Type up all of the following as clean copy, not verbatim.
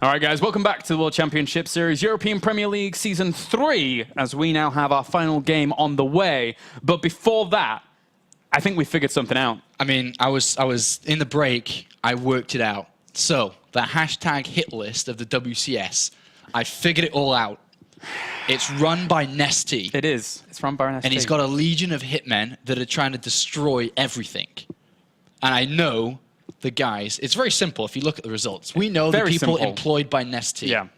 All right, guys, welcome back to the World Championship Series, European Premier League Season 3, as we now have our final game on the way. But before that, I think we figured something out. I mean, I was in the break, I worked it out. So, the hashtag hit list of the WCS, I figured it all out. It's run by Nesty. It is. It's run by Nesty. And he's got a legion of hitmen that are trying to destroy everything. And I know the guys, it's very simple if you look at the results. We know the people employed by Nesty. Yeah.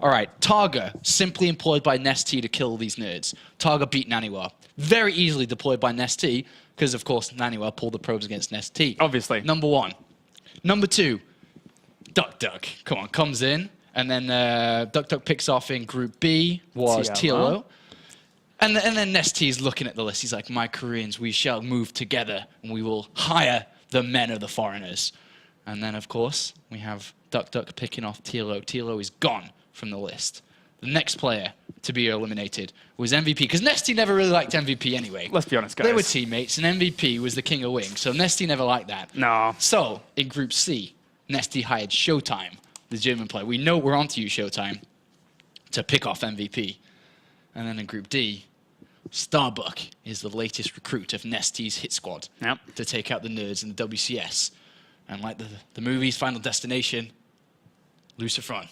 All right, Targa, simply employed by Nesty to kill these nerds. Targa beat Naniwa. Very easily deployed by Nesty, because of course Naniwa pulled the probes against Nesty. Obviously. Number one. Number two, Duck Duck. Come on, comes in. And then Duck Duck picks off in Group B, was TLO. And then Nesty's looking at the list. He's like, my Koreans, we shall move together, and we will hire the men of the foreigners. And then, of course, we have Duck Duck picking off TLO. TLO is gone from the list. The next player to be eliminated was MVP, because Nesty never really liked MVP anyway. Let's be honest, guys. They were teammates, and MVP was the king of wing, so Nesty never liked that. No. So, in Group C, Nesty hired Showtime, the German player. We know we're onto you, Showtime, to pick off MVP. And then in Group D, Starbuck is the latest recruit of Nesty's hit squad to take out the nerds in the WCS. And like the movie's Final Destination, LucifroN.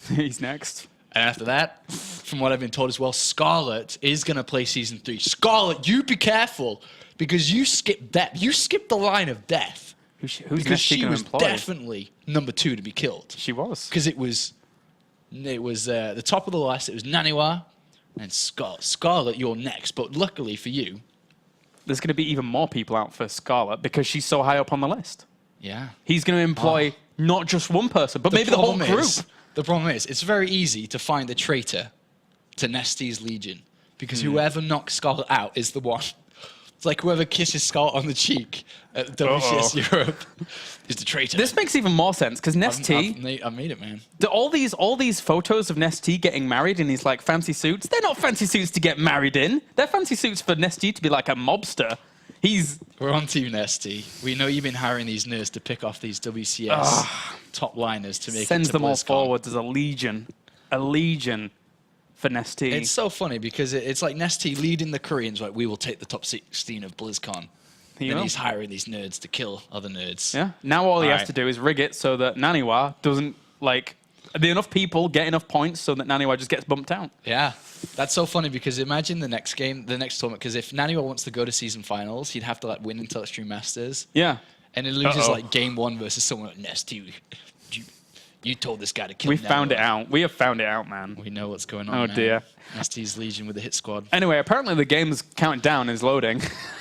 He's next. And after that, from what I've been told as well, Scarlet is going to play Season 3. Scarlet, you be careful, because you skipped death. You skipped the line of death. Who's because she was definitely number 2 to be killed. She was. Because it was the top of the list. It was Naniwa and Scarlet. Scarlet, you're next. But luckily for you, there's going to be even more people out for Scarlet because she's so high up on the list. Yeah. He's going to employ not just one person, but maybe the whole group. The problem is, it's very easy to find a traitor to Nesty's Legion, because whoever knocks Scarlet out is the one. It's like whoever kisses Scarlet on the cheek at WCS Europe is the traitor. This makes even more sense, because Nesty... I made it, man. All these photos of Nesty getting married in these like fancy suits, they're not fancy suits to get married in. They're fancy suits for Nesty to be like a mobster. We're on Team Nesty. We know you've been hiring these nerds to pick off these WCS top liners to make sends it to them all forward as a legion for Nesty. It's so funny because it's like Nesty leading the Koreans, like, we will take the top 16 of BlizzCon. And he's hiring these nerds to kill other nerds. Yeah. Now all he has to do is rig it so that Naniwa doesn't, like, enough people get enough points so that Naniwa just gets bumped out. Yeah. That's so funny because imagine the next game, the next tournament, because if Naniwa wants to go to season finals, he'd have to like win until Extreme Masters. Yeah. And it loses like game 1 versus someone like Nesty. You told this guy to kill We found it out. We have found it out, man. We know what's going on, Oh, dear. Nesty's Legion with the hit squad. Anyway, apparently the game's countdown is loading.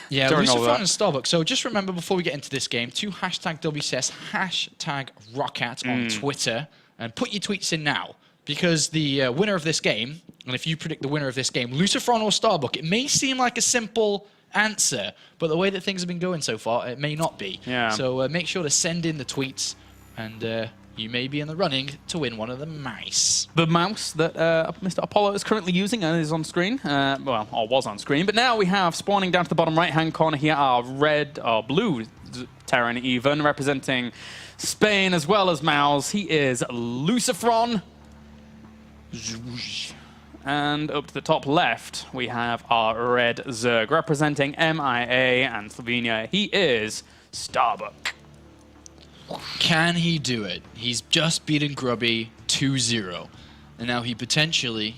Yeah, LucifroN and Starbuck. So just remember before we get into this game, to hashtag WCS, hashtag Rockat on Twitter, and put your tweets in now. Because the winner of this game, and if you predict the winner of this game, LucifroN or Starbuck, it may seem like a simple answer, but the way that things have been going so far, it may not be. Yeah. So make sure to send in the tweets, and you may be in the running to win one of the mice. The mouse that Mr. Apollo is currently using and is on screen, well, or was on screen, but now we have spawning down to the bottom right-hand corner here our blue Terran Even representing Spain as well as Mouse. He is LucifroN. And up to the top left, we have our red Zerg representing MIA and Slovenia. He is Starbuck. Can he do it? He's just beaten Grubby 2-0. And now he potentially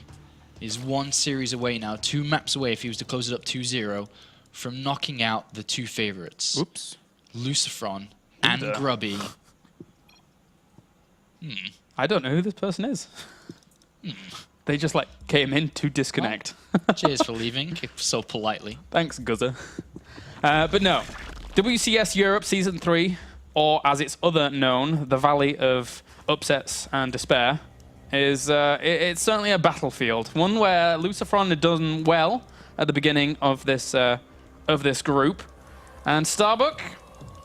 is 1 series away now, 2 maps away if he was to close it up 2-0 from knocking out the 2 favorites. Oops. LucifroN and Grubby. I don't know who this person is. They just like came in to disconnect. Well, cheers for leaving so politely. Thanks, Guzza. But no, WCS Europe Season 3, or as it's other known, the Valley of Upsets and Despair, is it's certainly a battlefield. One where LucifroN had done well at the beginning of this group, and Starbuck,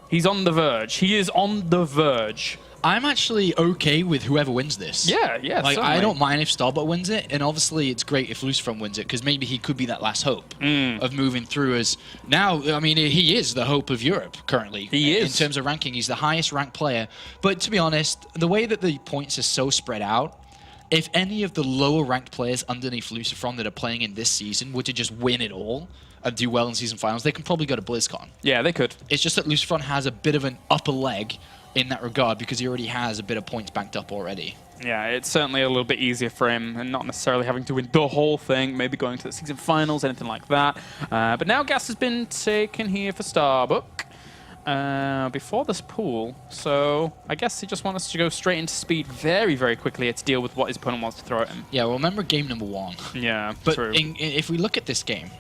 he's on the verge. He is on the verge I'm actually okay with whoever wins this. Yeah, Like, certainly. I don't mind if Starbuck wins it, and obviously it's great if LucifroN wins it, because maybe he could be that last hope of moving through as... Now, I mean, he is the hope of Europe currently. He is. In terms of ranking, he's the highest ranked player. But to be honest, the way that the points are so spread out, if any of the lower ranked players underneath LucifroN that are playing in this season were to just win it all and do well in season finals, they can probably go to BlizzCon. Yeah, they could. It's just that LucifroN has a bit of an upper leg in that regard because he already has a bit of points banked up already. Yeah, it's certainly a little bit easier for him and not necessarily having to win the whole thing, maybe going to the season finals, anything like that. But now gas has been taken here for Starbuck before this pool. So I guess he just wants us to go straight into speed very, very quickly to deal with what his opponent wants to throw at him. Yeah, well, remember game number 1. Yeah, But true. if we look at this game,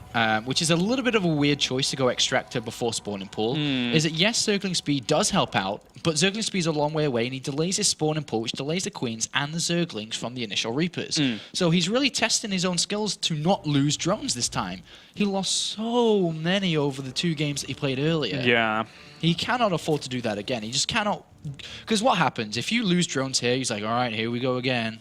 which is a little bit of a weird choice to go Extractor before spawning pool, is that yes, Zergling Speed does help out, but Zergling Speed's a long way away, and he delays his spawning pool, which delays the Queens and the Zerglings from the initial Reapers. So he's really testing his own skills to not lose drones this time. He lost so many over the 2 games that he played earlier. Yeah. He cannot afford to do that again. He just cannot... Because what happens? If you lose drones here, he's like, all right, here we go again.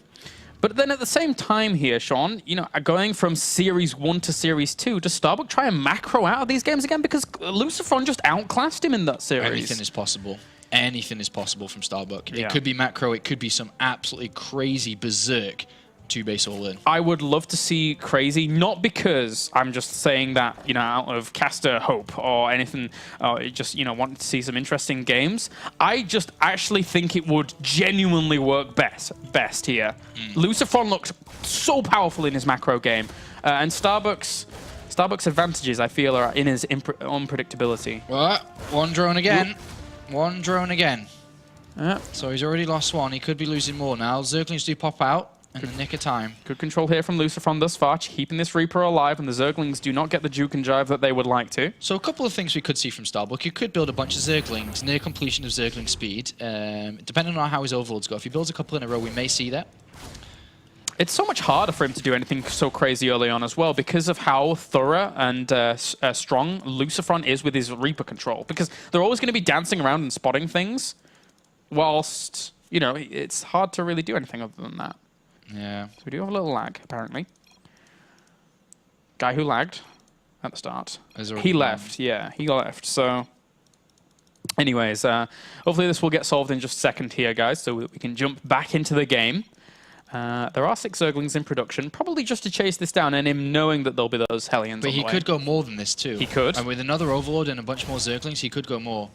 But then at the same time here, Sean, you know, going from Series 1 to Series 2, does Starbuck try and macro out of these games again? Because LucifroN just outclassed him in that series. Anything is possible. Anything is possible from Starbuck. Yeah. It could be macro. It could be some absolutely crazy berserk 2-base all-in. I would love to see crazy, not because I'm just saying that, you know, out of caster hope or anything, or just, you know, want to see some interesting games. I just actually think it would genuinely work best here. LucifroN looked so powerful in his macro game, and Starbuck's advantages, I feel, are in his unpredictability. What? One drone again. One drone again. Yeah. So he's already lost one. He could be losing more now. Zerglings do pop out in the nick of time. Good control here from LucifroN thus far, keeping this Reaper alive, and the Zerglings do not get the juke and jive that they would like to. So a couple of things we could see from Starbuck. You could build a bunch of Zerglings near completion of Zergling Speed, depending on how his overlords go. If he builds a couple in a row, we may see that. It's so much harder for him to do anything so crazy early on as well because of how thorough and strong LucifroN is with his Reaper control. Because they're always going to be dancing around and spotting things, whilst, you know, it's hard to really do anything other than that. Yeah. So we do have a little lag, apparently. Guy who lagged at the start. He left, yeah, he left. So, anyways, hopefully this will get solved in just a second here, guys, so that we can jump back into the game. There are 6 Zerglings in production, probably just to chase this down, and him knowing that there'll be those Hellions But on he the way. could go more than this too. He could. And with another Overlord and a bunch more Zerglings, he could go more.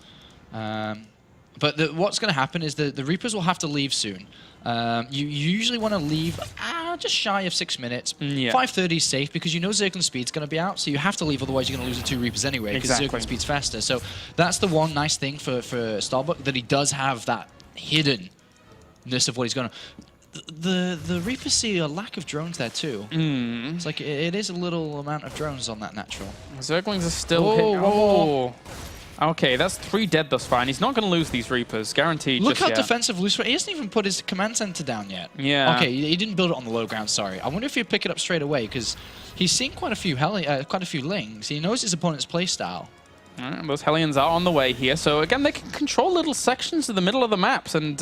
But what's going to happen is the Reapers will have to leave soon. You usually want to leave just shy of 6 minutes. Yeah. 5:30 is safe because you know Zergling Speed's going to be out, so you have to leave, otherwise you're going to lose the 2 Reapers anyway because Exactly. Zergling Speed's faster. So that's the one nice thing for Starbuck, that he does have that hiddenness of what he's going to... The Reapers see a lack of drones there too. It's like it is a little amount of drones on that natural. Zerglings are still Whoa, hitting. whoa. Okay, that's 3 dead thus far, and he's not going to lose these Reapers, guaranteed. Look just how yet. defensive LucifroN. He hasn't even put his command center down yet. Yeah. Okay, he didn't build it on the low ground. Sorry. I wonder if he'll pick it up straight away because he's seen quite a few lings. He knows his opponent's playstyle. Those Hellions are on the way here, so again, they can control little sections of the middle of the maps, and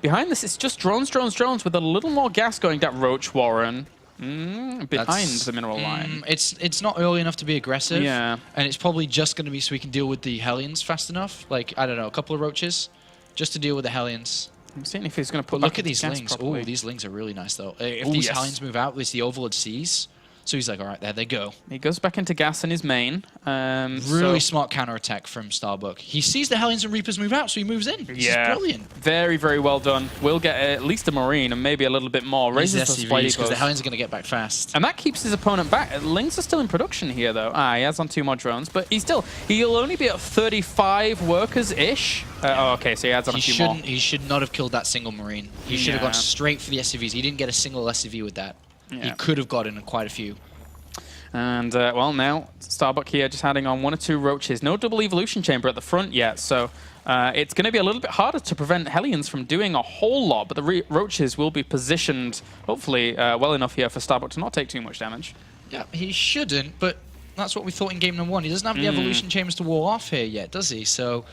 behind this, it's just drones, drones, drones, with a little more gas going down Roach Warren. Behind the mineral line. It's not early enough to be aggressive. Yeah. And it's probably just going to be so we can deal with the Hellions fast enough. Like, I don't know, a couple of Roaches just to deal with the Hellions. I'm seeing if he's going to put Look back at these gas lings. properly. Oh, these lings are really nice, though. If Ooh, these yes. Hellions move out, which the Overlord sees, so he's like, all right, there they go. He goes back into gas in his main. Really smart counterattack from Starbuck. He sees the Hellions and Reapers move out, so he moves in. This is brilliant. Very, very well done. We'll get at least a Marine and maybe a little bit more. Raises the SCVs, because the Spidey Hellions are going to get back fast. and that keeps his opponent back. Lings are still in production here, though. He has on 2 more drones, but he'll only be at 35 workers-ish. Oh, okay, so he adds on a few more. He should not have killed that single Marine. He should have gone straight for the SCVs. He didn't get a single SCV with that. Yeah. He could have gotten quite a few. And, well, now Starbuck here just adding on 1 or 2 Roaches. No double evolution chamber at the front yet, so it's going to be a little bit harder to prevent Hellions from doing a whole lot, but the Roaches will be positioned, hopefully, well enough here for Starbuck to not take too much damage. Yeah, he shouldn't, but that's what we thought in game number 1. He doesn't have the evolution chambers to wall off here yet, does he? So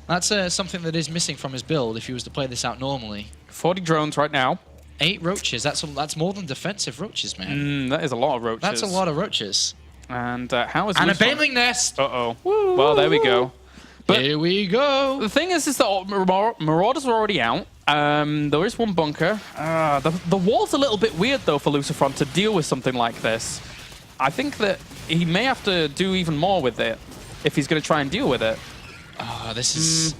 That's something that is missing from his build if he was to play this out normally. 40 drones right now. 8 roaches. That's more than defensive roaches, man. That is a lot of roaches. That's a lot of roaches. And how is And a LucifroN? baneling nest. Uh-oh. Well, there we go. But here we go. the thing is that Marauders are already out. There is one bunker. The wall's a little bit weird, though, for LucifroN to deal with something like this. I think that he may have to do even more with it if he's going to try and deal with it. Oh, this is...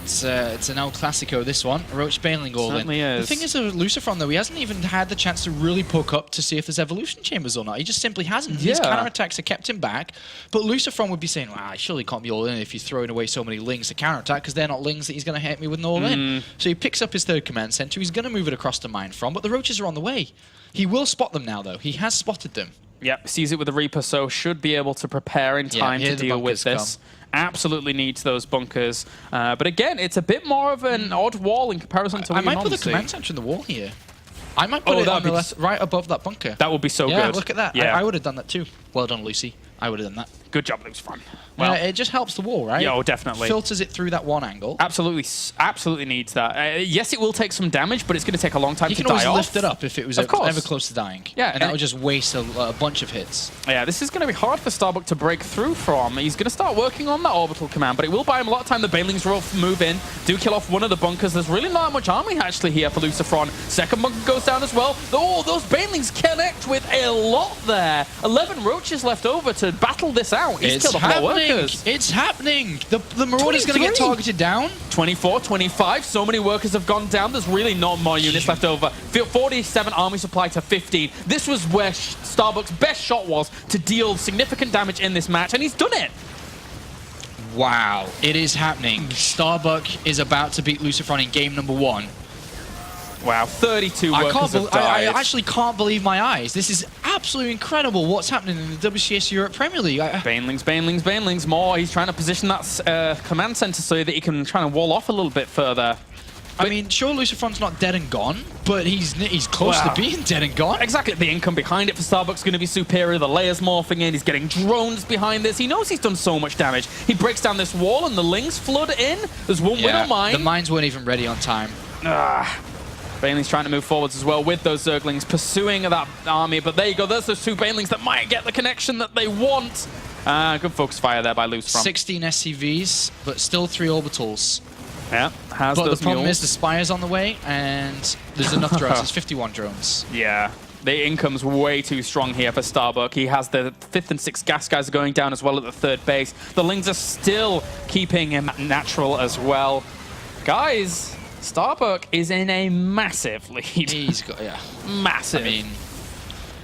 It's an El Clasico, this one. Roach Baneling all in. Certainly is. The thing is with LucifroN, though, he hasn't even had the chance to really poke up to see if there's evolution chambers or not. He just simply hasn't. His counterattacks have kept him back. But LucifroN would be saying, well, I surely can't be all in if you're throwing away so many lings to counterattack, because they're not lings that he's going to hit me with an all in. So he picks up his third command center. He's going to move it across to mine from, but the roaches are on the way. He will spot them now, though. He has spotted them. Yep, sees it with the Reaper, so should be able to prepare in time to deal with this. Absolutely needs those bunkers. But again, it's a bit more of an odd wall in comparison to what I might put the see. command center in the wall here. I might put it on the left, right above that bunker. That would be so good. Yeah, look at that. Yeah. I would have done that too. Well done, Lucy. I would have done that. Good job, LucifroN. Well, it just helps the wall, right? Yeah, oh, definitely. Filters it through that one angle. Absolutely needs that. Yes, it will take some damage, but it's going to take a long time to die off. You can always lift it up if it was ever close to dying. Yeah, and that would just waste a bunch of hits. Yeah, this is going to be hard for Starbuck to break through from. He's going to start working on that orbital command, but it will buy him a lot of time. The Banelings will move in, do kill off one of the bunkers. There's really not much army actually here for LucifroN. Second bunker goes down as well. Oh, those Banelings connect with a lot there. 11 roaches left over to battle this out. He's killed off more workers. It's happening. The Marauder's going to get targeted down. 24, 25. So many workers have gone down. There's really not more units left over. 47 army supply to 15. This was where Starbuck's best shot was to deal significant damage in this match, and he's done it. Wow, it is happening. Starbuck is about to beat LucifroN in game number 1. Wow, 32 workers have died. I actually can't believe my eyes. This is absolutely incredible what's happening in the WCS Europe Premier League. Banelings, more. He's trying to position that command center so that he can try and wall off a little bit further. I mean, sure, LucifroN's not dead and gone, but he's close to being dead and gone. Exactly. The income behind it for Starbuck's going to be superior. The layers morphing in. He's getting drones behind this. He knows he's done so much damage. He breaks down this wall, and the lings flood in. There's one Widow mine. The mines weren't even ready on time. Baneling's trying to move forwards as well with those Zerglings, pursuing that army. But there you go. There's those 2 Banelings that might get the connection that they want. Good focus fire there by LucifroN. 16 SCVs, but still 3 orbitals. Yeah, but the problem is the Spire's on the way, and there's enough drones. There's 51 drones. Yeah. The income's way too strong here for Starbuck. He has the 5th and 6th gas guys going down as well at the 3rd base. The Lings are still keeping him natural as well. Guys, Starbuck is in a massive lead. He's got, massive. I mean,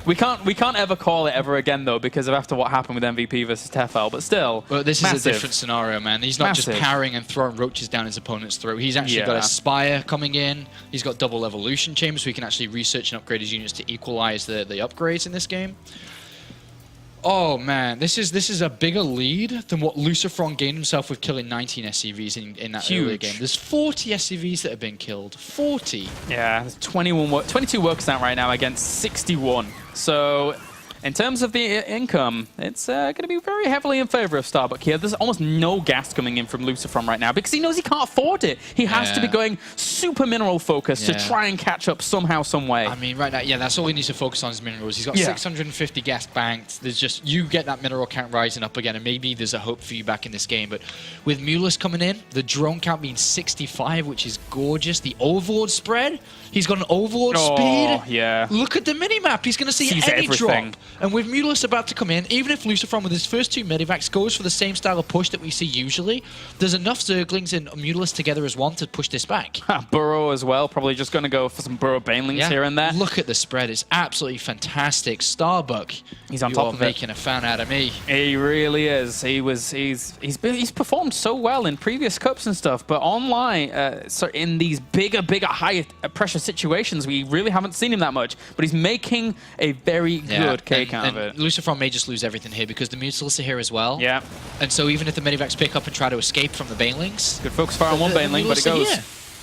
we can't ever call it ever again though because of after what happened with MVP versus Tefel, but still. But this is a different scenario, man. He's not just parrying and throwing roaches down his opponent's throat. He's actually got a Spire coming in. He's got double evolution chambers, so he can actually research and upgrade his units to equalize the upgrades in this game. Oh man, this is a bigger lead than what LucifroN gained himself with killing 19 SCVs in that earlier game. There's 40 SCVs that have been killed. 40. Yeah, there's 22 workers out right now against 61. So in terms of the income, it's going to be very heavily in favor of Starbuck here. There's almost no gas coming in from LucifroN right now because he knows he can't afford it. He has to be going super mineral focused to try and catch up somehow, some way. I mean, right now, that's all he needs to focus on is minerals. He's got 650 gas banked. There's just, you get that mineral count rising up again, and maybe there's a hope for you back in this game. But with Mulus coming in, the drone count being 65, which is gorgeous. The overlord spread, he's got an overlord speed. Yeah. Look at the minimap. He's going to see any drop. And with Mulus about to come in, even if LucifroN with his first 2 medivacs goes for the same style of push that we see usually, there's enough Zerglings and Mulus together as one to push this back. Burrow as well, probably just going to go for some Burrow Banelings here and there. Look at the spread. It's absolutely fantastic. Starbuck, he's on top of it. Making a fan out of me. He really is. He's performed so well in previous cups and stuff, but online, so in these bigger, higher pressure situations, we really haven't seen him that much. But he's making a very good cake out of it. LucifroN may just lose everything here because the Mutalists are here as well. Yeah. And so even if the medivacs pick up and try to escape from the Banelings... Good focus fire on one Baneling, but it goes...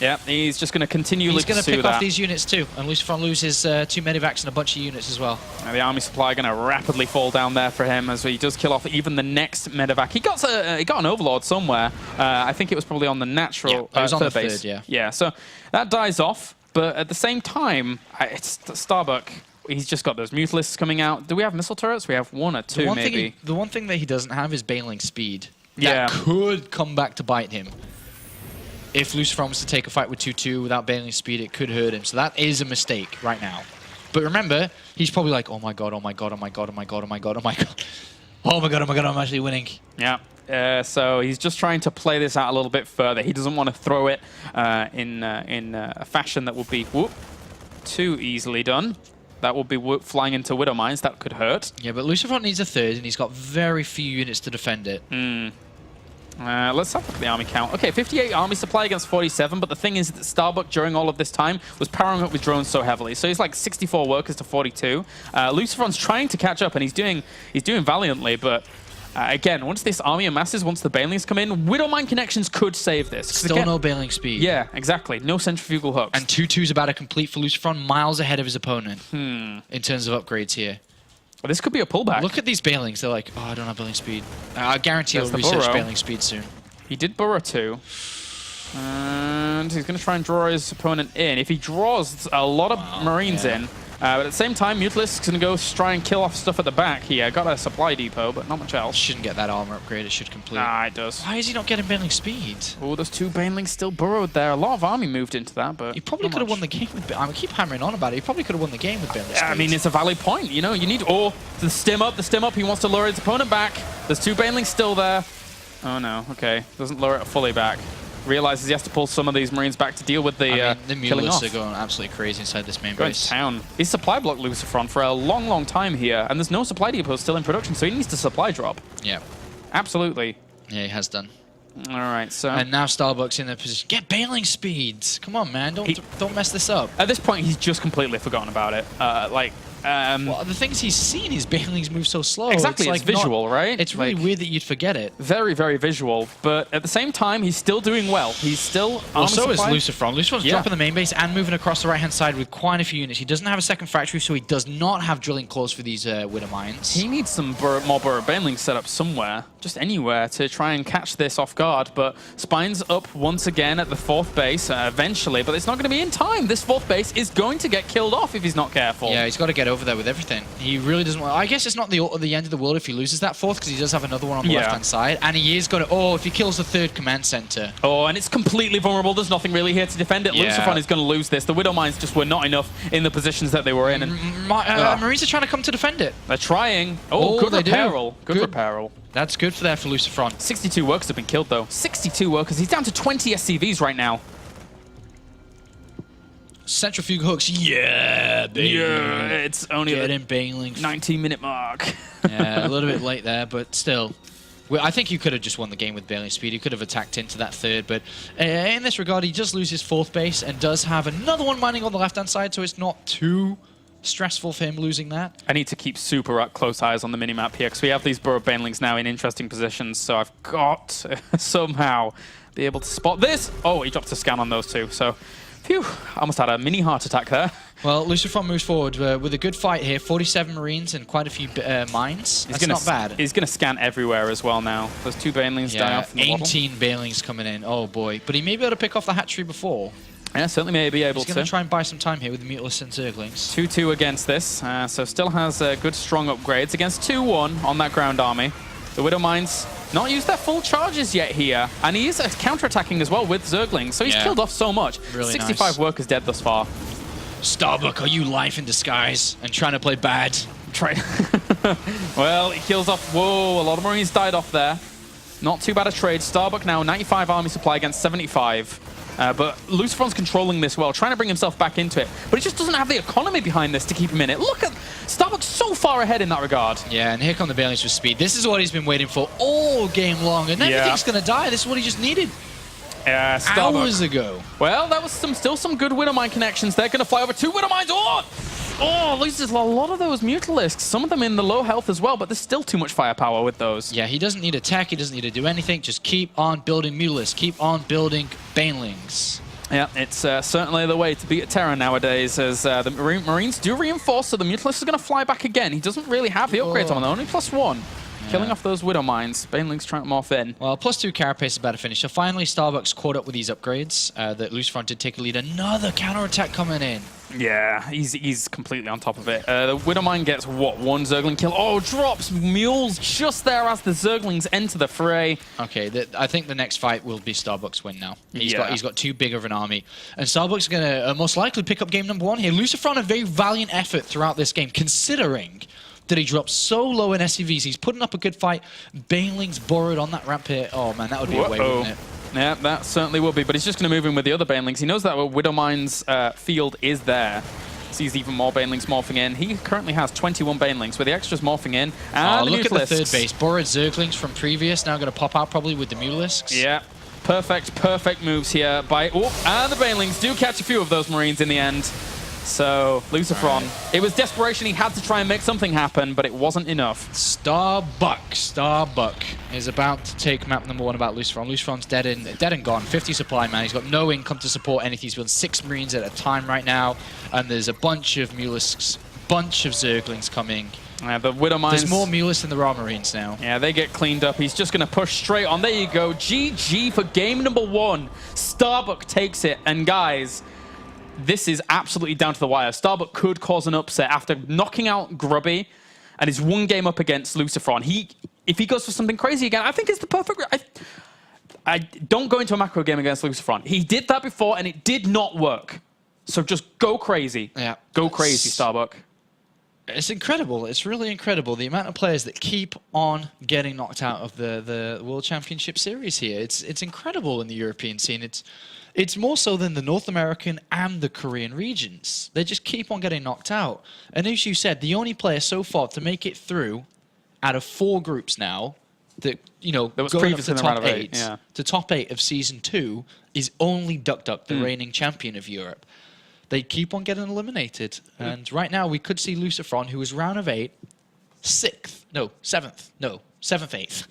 Yeah, he's just going to continually He's going to pursue pick that. off these units too, and LucifroN loses 2 medivacs and a bunch of units as well. And the army supply going to rapidly fall down there for him as he does kill off even the next medevac. He got an overlord somewhere. I think it was probably on the natural Yeah, it was on the base. third, yeah. Yeah, so that dies off, but at the same time, it's Starbuck. He's just got those Mutalisks coming out. Do we have missile turrets? We have 1 or 2 maybe. The one thing that he doesn't have is bailing speed. Yeah. That could come back to bite him. If LucifroN was to take a fight with 2-2 without bailing speed, it could hurt him. So that is a mistake right now. But remember, he's probably like, oh my god, oh my god, oh my god, oh my god, oh my god, oh my god. Oh my god, oh my god, I'm actually winning. Yeah. So he's just trying to play this out a little bit further. He doesn't want to throw it in a fashion that would be too easily done. That would be flying into Widow Mines. That could hurt. Yeah, but LucifroN needs a third, and he's got very few units to defend it. Let's have a look at the army count. Okay, 58 army supply against 47, but the thing is that Starbuck, during all of this time, was powering up with drones so heavily. So he's like 64 workers to 42. LucifroN's trying to catch up, and he's doing valiantly, but again, once this army amasses, once the Banelings come in, Widow Mine connections could save this. Still again, no bailing speed. Yeah, exactly. No centrifugal hooks. And 2-2's about to complete for LucifroN, miles ahead of his opponent in terms of upgrades here. Well, this could be a pullback. Look at these bailings. They're like, oh, I don't have bailing speed. I guarantee he'll research bailing speed soon. He did burrow 2. And he's going to try and draw his opponent in. If he draws a lot of Marines in, but at the same time, Mutalisks going to go try and kill off stuff at the back here. Got a supply depot, but not much else. Shouldn't get that armor upgrade. It should complete. Nah, it does. Why is he not getting bailing speed? Oh, there's 2 Banelings still burrowed there. A lot of army moved into that, but he probably could have won the game with. I keep hammering on about it. He probably could have won the game with bailing speed. I mean, it's a valid point. You know, you need the stim up. He wants to lure his opponent back. There's 2 Banelings still there. Oh no. Okay, doesn't lure it fully back. Realizes he has to pull some of these Marines back to deal with the killing off. The Mutalisks are going absolutely crazy inside this main Going base. to town. He's supply blocked LucifroN for a long, long time here, and there's no supply depot still in production, so he needs to supply drop. Yeah. Absolutely. Yeah, he has done. All right, so... And now Starbuck's in a position. Get bailing speeds! Come on, man. Don't mess this up. At this point, he's just completely forgotten about it. Well, the things he's seen, his bailings move so slow. Exactly, it's visual, right? It's really weird that you'd forget it. Very, very visual. But at the same time, he's still doing well. He's still Well, so is LucifroN. LucifroN's dropping the main base and moving across the right-hand side with quite a few units. He doesn't have a second factory, so he does not have drilling claws for these Widow Mines. He needs some more burrow banelings set up somewhere, just anywhere, to try and catch this off guard. But Spine's up once again at the 4th base eventually, but it's not going to be in time. This 4th base is going to get killed off if he's not careful. Yeah, he's got to get over there with everything. He really doesn't want... I guess it's not the end of the world if he loses that 4th, because he does have another one on the left-hand side. And he is going to... Oh, if he kills the 3rd command center. Oh, and it's completely vulnerable. There's nothing really here to defend it. Yeah. LucifroN is going to lose this. The Widow Mines just were not enough in the positions that they were in. And Marines are trying to come to defend it. they're trying. Oh, good repair. Good repair. That's good for LucifroN. 62 workers have been killed, though. 62 workers. He's down to 20 SCVs right now. Centrifuge hooks, yeah, baby. Yeah, it's only the the bailing 19-minute mark. Yeah, a little bit late there, but still. I think you could have just won the game with bailing speed. He could have attacked into that 3rd, but in this regard, he does lose his 4th base and does have another one mining on the left-hand side, so it's not too stressful for him losing that. I need to keep super close eyes on the minimap here, because we have these burrow banelings now in interesting positions, so I've got to somehow be able to spot this. Oh, he dropped a scan on those 2, so... Phew, almost had a mini heart attack there. Well, LucifroN moves forward with a good fight here. 47 Marines and quite a few mines. That's not bad. He's going to scan everywhere as well now. Those 2 Banelings die off in the 18 Banelings coming in. Oh, boy. But he may be able to pick off the hatchery before. Yeah, certainly may be able to. He's going to try and buy some time here with the Mutalisks and Zerglings. 2-2 against this, so still has good, strong upgrades against 2-1 on that ground army. The Widow Mines not used their full charges yet here, and he is counter-attacking as well with Zerglings, so he's killed off so much. Really 65 workers dead thus far. Starbuck, are you life in disguise and trying to play bad? Well, he kills off... Whoa, a lot of Marines died off there. Not too bad a trade. Starbuck now 95 army supply against 75. But LucifroN's controlling this well, trying to bring himself back into it. But he just doesn't have the economy behind this to keep him in it. Look at Starbuck's so far ahead in that regard. Yeah, and here come the Bailings with speed. This is what he's been waiting for all game long. And everything's going to die. This is what he just needed. Hours ago. Well, that was still some good Widow Mine connections. They're going to fly over 2 Widow Mines. Oh, loses a lot of those Mutalisks. Some of them in the low health as well, but there's still too much firepower with those. Yeah, he doesn't need attack. He doesn't need to do anything. Just keep on building Mutalisks. Keep on building Banelings. Yeah, it's certainly the way to beat Terra nowadays, as the Marines do reinforce, so the Mutalisk is going to fly back again. He doesn't really have the upgrades on, only +1. Yeah. Killing off those Widow Mines. Baneling's trying to morph in. Well, +2 carapace is about to finish. So finally, Starbuck's caught up with these upgrades that LucifroN did take a lead. Another counterattack coming in. Yeah, he's completely on top of it. The Widow Mine gets, what, 1 Zergling kill? Oh, drops Mules just there as the Zerglings enter the fray. Okay, I think the next fight will be Starbuck's win now. He's got too big of an army. And Starbuck's going to most likely pick up game number 1 here. LucifroN a very valiant effort throughout this game, considering that he dropped so low in SCVs. He's putting up a good fight. Baneling's borrowed on that ramp here. Oh, man, that would be a way, wouldn't it? Yeah, that certainly will be, but he's just going to move in with the other Banelings. He knows that Widow Mine's field is there. Sees even more Banelings morphing in. He currently has 21 Banelings, with the extras morphing in. And look at the third base. Borrowed Zerglings from previous, now going to pop out probably with the Mutalisks. Yeah, perfect moves here by... Oh, and the Banelings do catch a few of those Marines in the end. So, LucifroN, it was desperation. He had to try and make something happen, but it wasn't enough. Starbuck is about to take map number 1 about LucifroN. LucifroN's dead and gone. 50 supply, man. He's got no income to support anything. He's building 6 Marines at a time right now, and there's a bunch of Mulisks, bunch of Zerglings coming. The Widow Mines... There's more Mulis than there are Marines now. Yeah, they get cleaned up. He's just going to push straight on. There you go. GG for game number 1. Starbuck takes it, and guys... This is absolutely down to the wire. Starbuck could cause an upset after knocking out Grubby and his 1 game up against LucifroN. If he goes for something crazy again, I think it's the perfect... I don't go into a macro game against LucifroN. He did that before and it did not work. So just go crazy. Yeah. Go crazy, Starbuck. It's incredible. It's really incredible. The amount of players that keep on getting knocked out of the World Championship Series here. It's incredible in the European scene. It's more so than the North American and the Korean regions. They just keep on getting knocked out. And as you said, the only player so far to make it through out of 4 groups now that, you know, that was going up to in the round of 8, yeah. to top 8 of Season 2 is only DuckDuck, the reigning champion of Europe. They keep on getting eliminated. And right now we could see LucifroN, who was round of 8, 7th, 8th.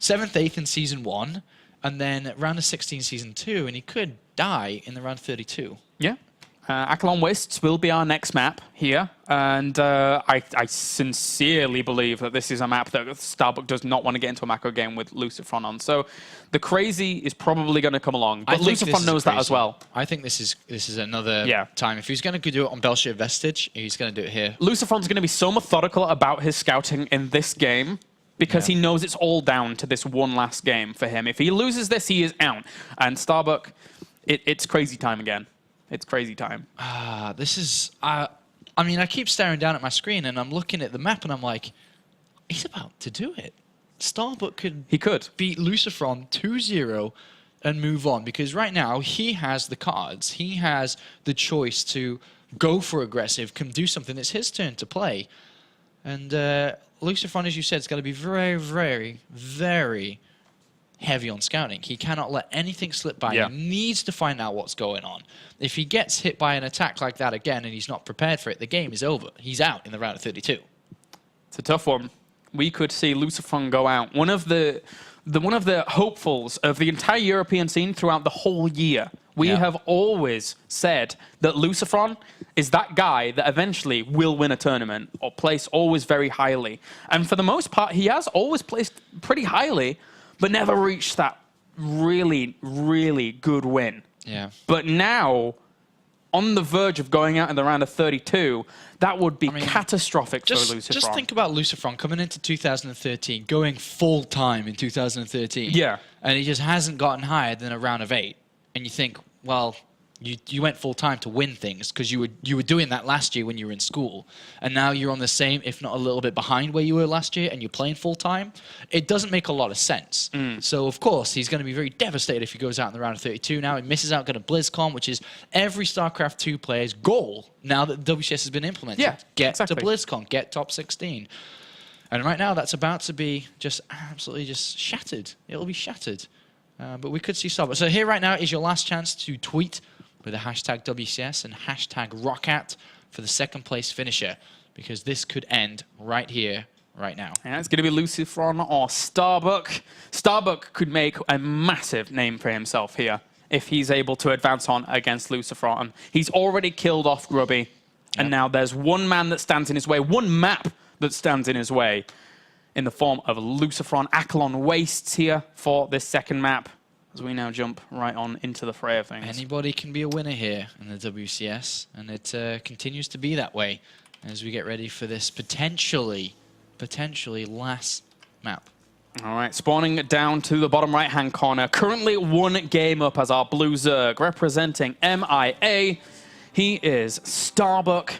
7th, 8th in Season 1. And then round of 16 Season 2, and he could die in the round 32. Yeah. Akalon Wastes will be our next map here. And I sincerely believe that this is a map that Starbuck does not want to get into a macro game with LucifroN on. So the crazy is probably going to come along. But LucifroN knows that as well. I think this is another time. If he's going to do it on Belshire Vestige, he's going to do it here. LucifroN's going to be so methodical about his scouting in this game, because he knows it's all down to this one last game for him. If he loses this, he is out. And Starbuck, it's crazy time again. It's crazy time. This is... I mean, I keep staring down at my screen, and I'm looking at the map, and I'm like, he's about to do it. Starbuck could beat LucifroN 2-0 and move on, because right now, he has the cards. He has the choice to go for aggressive, can do something. It's his turn to play. And... LucifroN, as you said, is going to be very, very, very heavy on scouting. He cannot let anything slip by. Yeah. He needs to find out what's going on. If he gets hit by an attack like that again and he's not prepared for it, the game is over. He's out in the round of 32. It's a tough one. We could see LucifroN go out. One of the hopefuls of the entire European scene throughout the whole year. We have always said that LucifroN is that guy that eventually will win a tournament or place always very highly. And for the most part, he has always placed pretty highly, but never reached that really, really good win. Yeah. But now, on the verge of going out in the round of 32, that would be catastrophic for LucifroN. Just think about LucifroN coming into 2013, going full-time in 2013. Yeah. And he just hasn't gotten higher than a round of 8. And you think, well, you went full-time to win things because you were doing that last year when you were in school. And now you're on the same, if not a little bit behind where you were last year, and you're playing full-time. It doesn't make a lot of sense. So, of course, he's going to be very devastated if he goes out in the round of 32 now. He misses out going to BlizzCon, which is every StarCraft 2 player's goal now that WCS has been implemented. Yeah, get to BlizzCon, get top 16. And right now, that's about to be just absolutely just shattered. It'll be shattered. But we could see Starbuck. So here right now is your last chance to tweet with the hashtag WCS and hashtag Rockat for the 2nd place finisher, because this could end right here, right now. And it's going to be LucifroN or Starbuck. Starbuck could make a massive name for himself here if he's able to advance on against LucifroN. He's already killed off Grubby, and now there's one man that stands in his way, one map that stands in his way, in the form of LucifroN. Akelon Wastes here for this second map, as we now jump right on into the fray of things. Anybody can be a winner here in the WCS, and it continues to be that way as we get ready for this potentially last map. All right, spawning down to the bottom right-hand corner. Currently one game up as our Blue Zerg, representing MIA. He is Starbuck.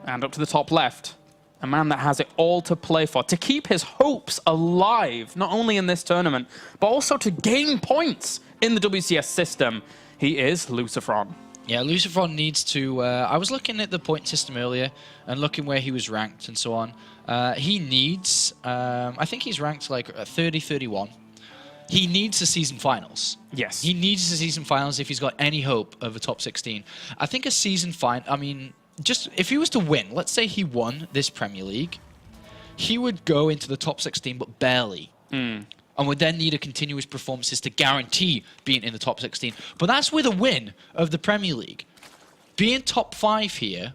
And up to the top left, a man that has it all to play for, to keep his hopes alive, not only in this tournament, but also to gain points in the WCS system. He is LucifroN. Yeah, LucifroN needs to... I was looking at the point system earlier and looking where he was ranked and so on. He needs... I think he's ranked like 30, 31. He needs the season finals. Yes. He needs the season finals if he's got any hope of a top 16. I think a season final... I mean, just if he was to win, let's say he won this Premier League, he would go into the top 16, but barely. And would then need a continuous performances to guarantee being in the top 16. But that's with a win of the Premier League. Being top 5 here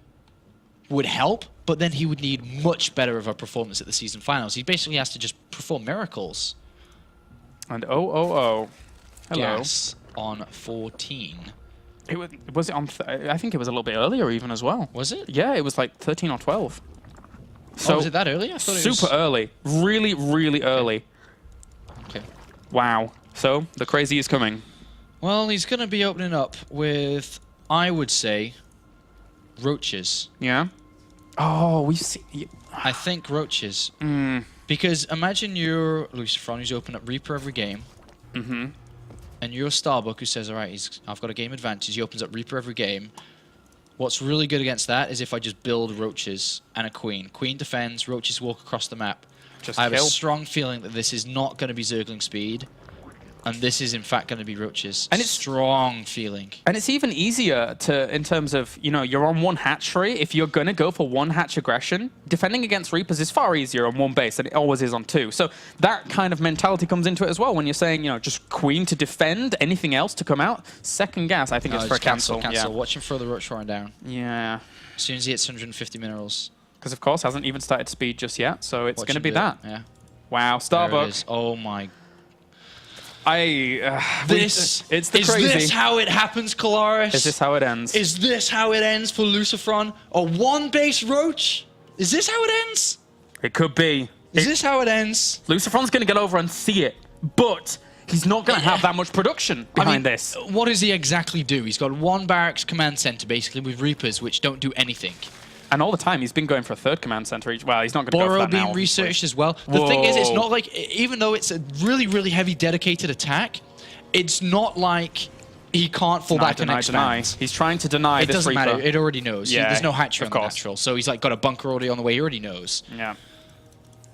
would help, but then he would need much better of a performance at the season finals. He basically has to just perform miracles. And hello. Yes, on 14. Was it on... I think it was a little bit earlier even as well. Was it? Yeah, it was like 13 or 12. So was it that early? I thought it was... super early. Really, really early. Okay. Wow. So, the crazy is coming. Well, he's going to be opening up with, I would say, roaches. Yeah? Oh, we've seen... I think roaches. Because imagine you're LucifroN, who's opened up Reaper every game. And you're Starbuck, who says, all right, I've got a game advantage. He opens up Reaper every game. What's really good against that is if I just build roaches and a queen. Queen defends, roaches walk across the map. I have a strong feeling that this is not going to be Zergling speed, and this is in fact going to be roaches. And it's strong feeling. And it's even easier to, in terms of, you know, you're on one hatchery. If you're going to go for one hatch aggression, defending against Reapers is far easier on one base than it always is on two. So that kind of mentality comes into it as well when you're saying, you know, just queen to defend, anything else to come out. Second gas, I think it's for a cancel. Cancel. Yeah. Watch him throw the roach roaring down. Yeah. As soon as he hits 150 minerals. Because, of course, hasn't even started speed just yet, so it's going to be that. Yeah. Wow, Starbuck. Is. Oh, my... it's the crazy. Is this how it happens, Kalaris? Is this how it ends? Is this how it ends for LucifroN? A one-base roach? Is this how it ends? It could be. Is this how it ends? LucifroN's going to get over and see it, but he's not going to have that much production behind this. What does he exactly do? He's got one barracks command center, basically, with Reapers, which don't do anything. And all the time, he's been going for a third command center each. Well, he's not going to go for that now. Boro being researched as well. The thing is, it's not like, even though it's a really, really heavy dedicated attack, it's not like he can't fall back and expand. He's trying to deny it this doesn't Reaper. matter. It already knows. Yeah, there's no hatchery on the course. natural. So he's like got a bunker already on the way. He already knows. Yeah.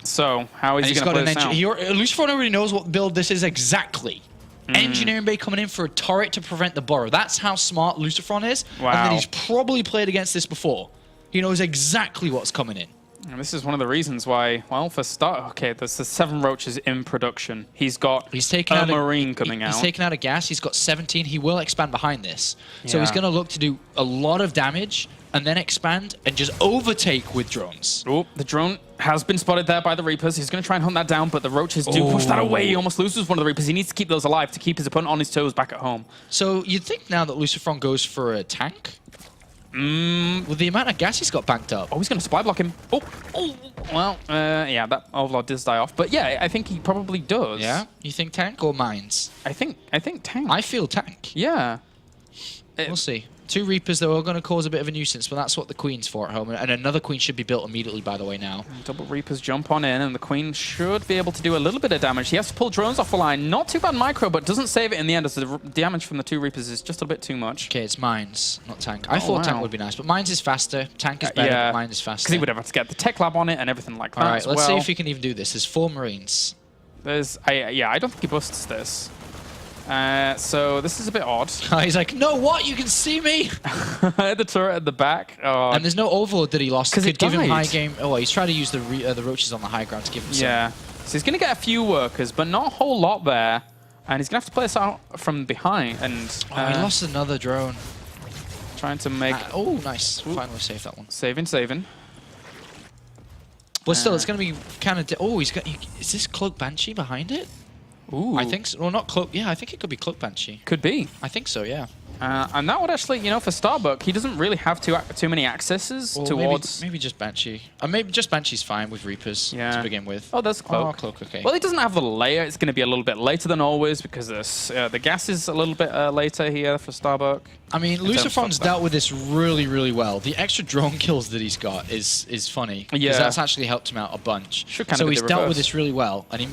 So, how is he going to play this now? LucifroN already knows what build this is exactly. Engineering Bay coming in for a turret to prevent the Burrow. That's how smart LucifroN is. Wow. And then he's probably played against this before. He knows exactly what's coming in. And this is one of the reasons why, well, for start, okay, there's the 7 roaches in production. He's taken out a Marine coming out. He's taken out a gas. He's got 17. He will expand behind this. So he's going to look to do a lot of damage and then expand and just overtake with drones. Oh, the drone has been spotted there by the Reapers. He's going to try and hunt that down, but the roaches do push that away. He almost loses one of the Reapers. He needs to keep those alive to keep his opponent on his toes back at home. So you'd think now that LucifroN goes for a tank? With the amount of gas he's got banked up. Oh, he's going to spy block him. Oh. Well, yeah, that Overlord does die off. But yeah, I think he probably does. Yeah? You think tank or mines? I think tank. I feel tank. Yeah. We'll see. 2 Reapers, though, are going to cause a bit of a nuisance, but that's what the Queen's for at home. And another Queen should be built immediately, by the way, now. Double Reapers jump on in, and the Queen should be able to do a little bit of damage. He has to pull drones off the line. Not too bad micro, but doesn't save it in the end, as the damage from the 2 Reapers is just a bit too much. Okay, it's mines, not tank. I thought tank would be nice, but mines is faster. Tank is better, but mines is faster. Because he would have to get the tech lab on it and everything like that. All right, let's see if he can even do this. There's 4 Marines. I don't think he busts this. So this is a bit odd. He's like, no, what? You can see me? The turret at the back. Oh. And there's no overload that he lost. Because could give him high game. Oh, he's trying to use the roaches on the high ground to give him some. Yeah. So he's going to get a few workers, but not a whole lot there. And he's going to have to play this out from behind. And he lost another drone. trying to make... oh, nice. Finally saved that one. Saving. But still, it's going to be kind of... oh, he's got... is this Cloak Banshee behind it? Ooh. I think so. Well, not Cloak... yeah, I think it could be Cloak Banshee. Could be. I think so, yeah. And that would actually, you know, for Starbuck, he doesn't really have too many accesses towards... Maybe just Banshee. Maybe just Banshee's fine with Reapers to begin with. Oh, there's Cloak. Oh, Cloak, okay. Well, he doesn't have the layer. It's going to be a little bit later than always because the gas is a little bit later here for Starbuck. I mean, LucifroN's dealt with this really, really well. The extra drone kills that he's got is funny. Yeah. Because that's actually helped him out a bunch. So he's dealt with this really well, and he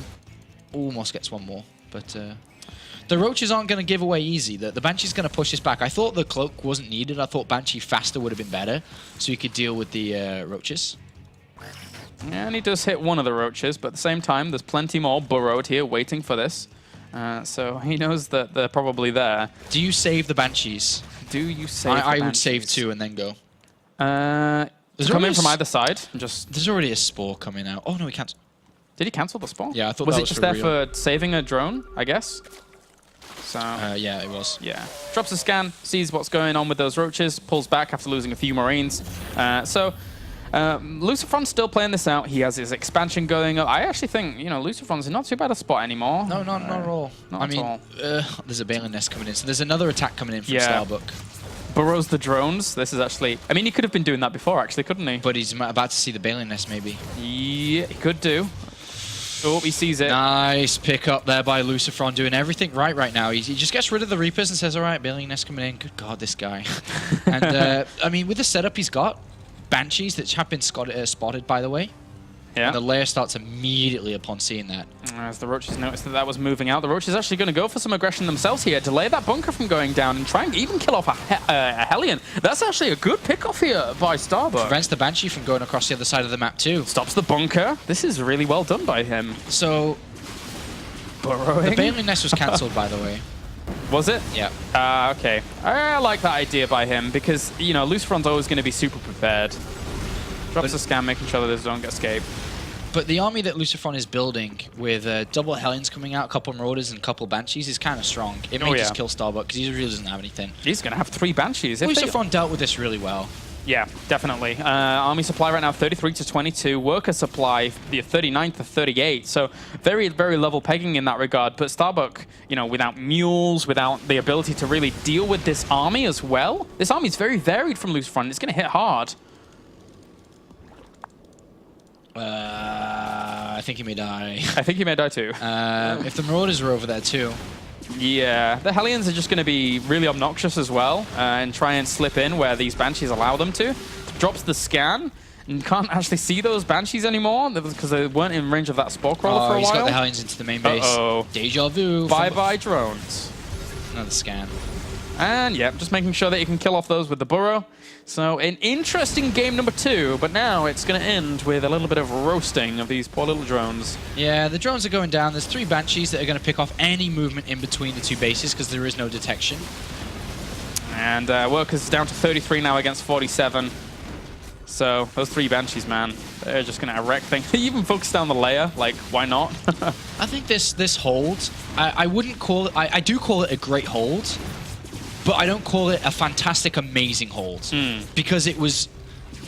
almost gets one more. But the Roaches aren't going to give away easy. The Banshee's going to push this back. I thought the Cloak wasn't needed. I thought Banshee faster would have been better, so he could deal with the Roaches. Yeah, and he does hit one of the Roaches, but at the same time, there's plenty more burrowed here waiting for this. So he knows that they're probably there. Do you save the Banshees? Do you save the I would Banshees? save two and then go. Come in from either side. And just... There's already a Spore coming out. Oh, no, he can't. Did he cancel the spawn? Yeah, I thought was that it was just for there real. for saving a drone, I guess? So Yeah, it was. yeah. Drops a scan, sees what's going on with those Roaches, pulls back after losing a few Marines. LucifroN's still playing this out. He has his expansion going up. I actually think, you know, LucifroN's not too bad a spot anymore. No, not at all. Not at all. There's a Baneling Nest coming in, so there's another attack coming in from Yeah. Starbuck. Burrows the drones. This is actually... I mean, he could have been doing that before, actually, couldn't he? But he's about to see the Baneling Nest, maybe. Yeah, he could do. Oh, he sees it. Nice pick up there by LucifroN, doing everything right now. He just gets rid of the Reapers and says, all right, Baneling Nest coming in. Good God, this guy. And, I mean, with the setup he's got, Banshees that have been spotted, by the way. Yeah. And the lair starts immediately upon seeing that. As the Roaches noticed that was moving out, the Roaches actually going to go for some aggression themselves here, delay that bunker from going down and try and even kill off a Hellion. That's actually a good pick-off here by Starbuck. Prevents the Banshee from going across the other side of the map too. Stops the bunker. This is really well done by him. So, Burrowing. the Baneling Nest was cancelled, by the way. Was it? Yeah. Okay. I like that idea by him because, you know, LucifroN's always going to be super prepared. Drops a scan, making sure that they don't escape. But the army that LucifroN is building with double Hellions coming out, a couple Marauders and a couple Banshees is kind of strong. It may just kill Starbuck because he really doesn't have anything. He's going to have 3 Banshees. LucifroN dealt with this really well. Yeah, definitely. Army supply right now, 33 to 22. Worker supply, the 39 to 38. So very, very level pegging in that regard. But Starbuck, you know, without mules, without the ability to really deal with this army as well. This army is very varied from LucifroN. It's going to hit hard. I think he may die. I think he may die too. If the Marauders are over there too. Yeah, the Hellions are just going to be really obnoxious as well and try and slip in where these Banshees allow them to. Drops the scan and can't actually see those Banshees anymore because they weren't in range of that Spore Crawler for a while. He's got the Hellions into the main base. Uh-oh. Deja vu. Bye-bye drones. Another scan. And yeah, just making sure that you can kill off those with the burrow. So an interesting game number 2, but now it's going to end with a little bit of roasting of these poor little drones. Yeah, the drones are going down. There's 3 Banshees that are going to pick off any movement in between the 2 bases because there is no detection. And Workers down to 33 now against 47. So those 3 Banshees, man, they're just going to wreck things. They even focus down the layer, like, why not? I think this hold, I wouldn't call it, I do call it a great hold, but I don't call it a fantastic, amazing hold. Because it was,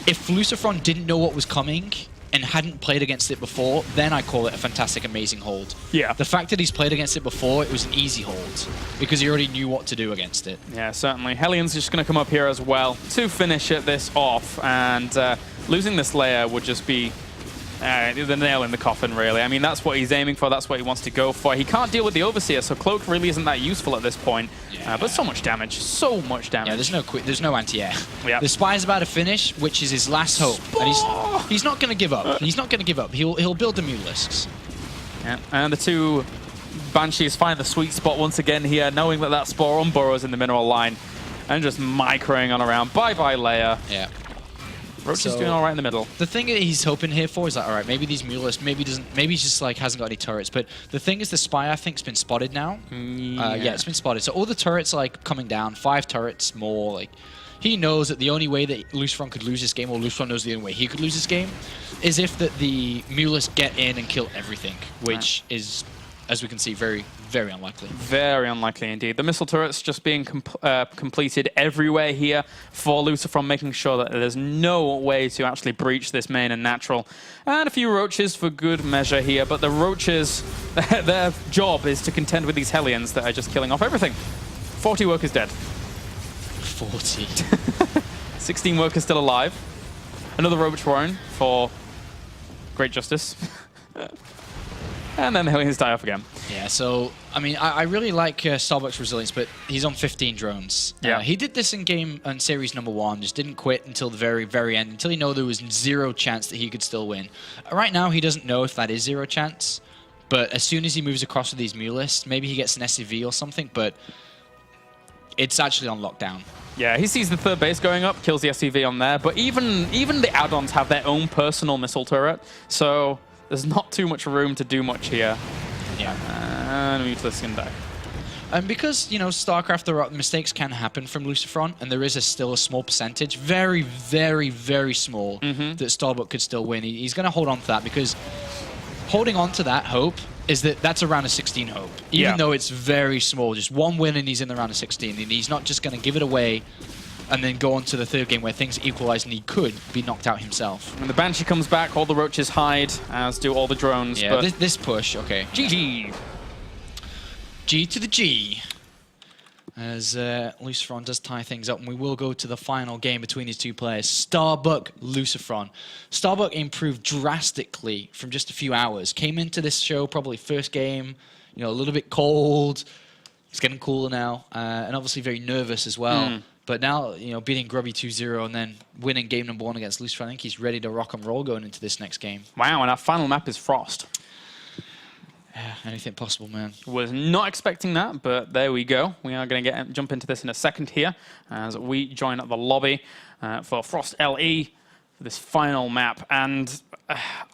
if LucifroN didn't know what was coming and hadn't played against it before, then I call it a fantastic, amazing hold. Yeah. The fact that he's played against it before, it was an easy hold because he already knew what to do against it. Yeah, certainly. Hellion's just going to come up here as well to finish this off, and losing this layer would just be the nail in the coffin, really. I mean, that's what he's aiming for. That's what he wants to go for. He can't deal with the Overseer, so Cloak really isn't that useful at this point. Yeah. But so much damage. So much damage. Yeah, there's no anti-air. Yep. The Spy's about to finish, which is his last hope. And he's not going to give up. He's not going to give up. He'll build the Mulisks. Yeah, and the 2 Banshees find the sweet spot once again here, knowing that Spore unburrows in the mineral line, and just microing on around. Bye-bye layer. Yeah. Roach is doing all right in the middle. The thing that he's hoping here for is like, all right, maybe these Mulisks, maybe he's just like hasn't got any turrets. But the thing is, the Spy I think's been spotted now. Yeah, it's been spotted. So all the turrets like coming down, 5 turrets more. Like he knows that the only way that LucifroN could lose this game, or LucifroN knows the only way he could lose this game, is if the Mulisks get in and kill everything, which is as we can see, very, very unlikely. Very unlikely indeed. The missile turrets just being completed everywhere here for LucifroN, making sure that there's no way to actually breach this main and natural. And a few roaches for good measure here, but the roaches, their job is to contend with these Hellions that are just killing off everything. 40 workers dead. 40. 16 workers still alive. Another roach warren for great justice. And then the Hellions die off again. Yeah, so, I mean, I really like Starbuck's resilience, but he's on 15 drones. Yeah. He did this in game on series number 1, just didn't quit until the very, very end, until he knew there was 0 chance that he could still win. Right now, he doesn't know if that is 0 chance, but as soon as he moves across with these Mulists, maybe he gets an SCV or something, but it's actually on lockdown. Yeah, he sees the third base going up, kills the SCV on there, but even the add-ons have their own personal missile turret, so there's not too much room to do much here. Yeah. And Mulists can die. And because, you know, StarCraft, mistakes can happen from LucifroN, and there is still a small percentage, very, very, very small, that Starbuck could still win. He's going to hold on to that, because holding on to that hope is that's a round of 16 hope. Even though it's very small, just one win and he's in the round of 16, and he's not just going to give it away and then go on to the third game where things equalize and he could be knocked out himself. When the Banshee comes back, all the roaches hide, as do all the drones. Yeah, but this push, okay. GG. G to the G. As LucifroN does tie things up, and we will go to the final game between these two players. Starbuck, LucifroN. Starbuck improved drastically from just a few hours. Came into this show probably first game, you know, a little bit cold. It's getting cooler now, and obviously very nervous as well. But now, you know, beating Grubby 2-0 and then winning game number 1 against LucifroN, I think he's ready to rock and roll going into this next game. Wow, and our final map is Frost. Yeah, anything possible, man. Was not expecting that, but there we go. We are going to jump into this in a second here as we join up the lobby for Frost LE for this final map. And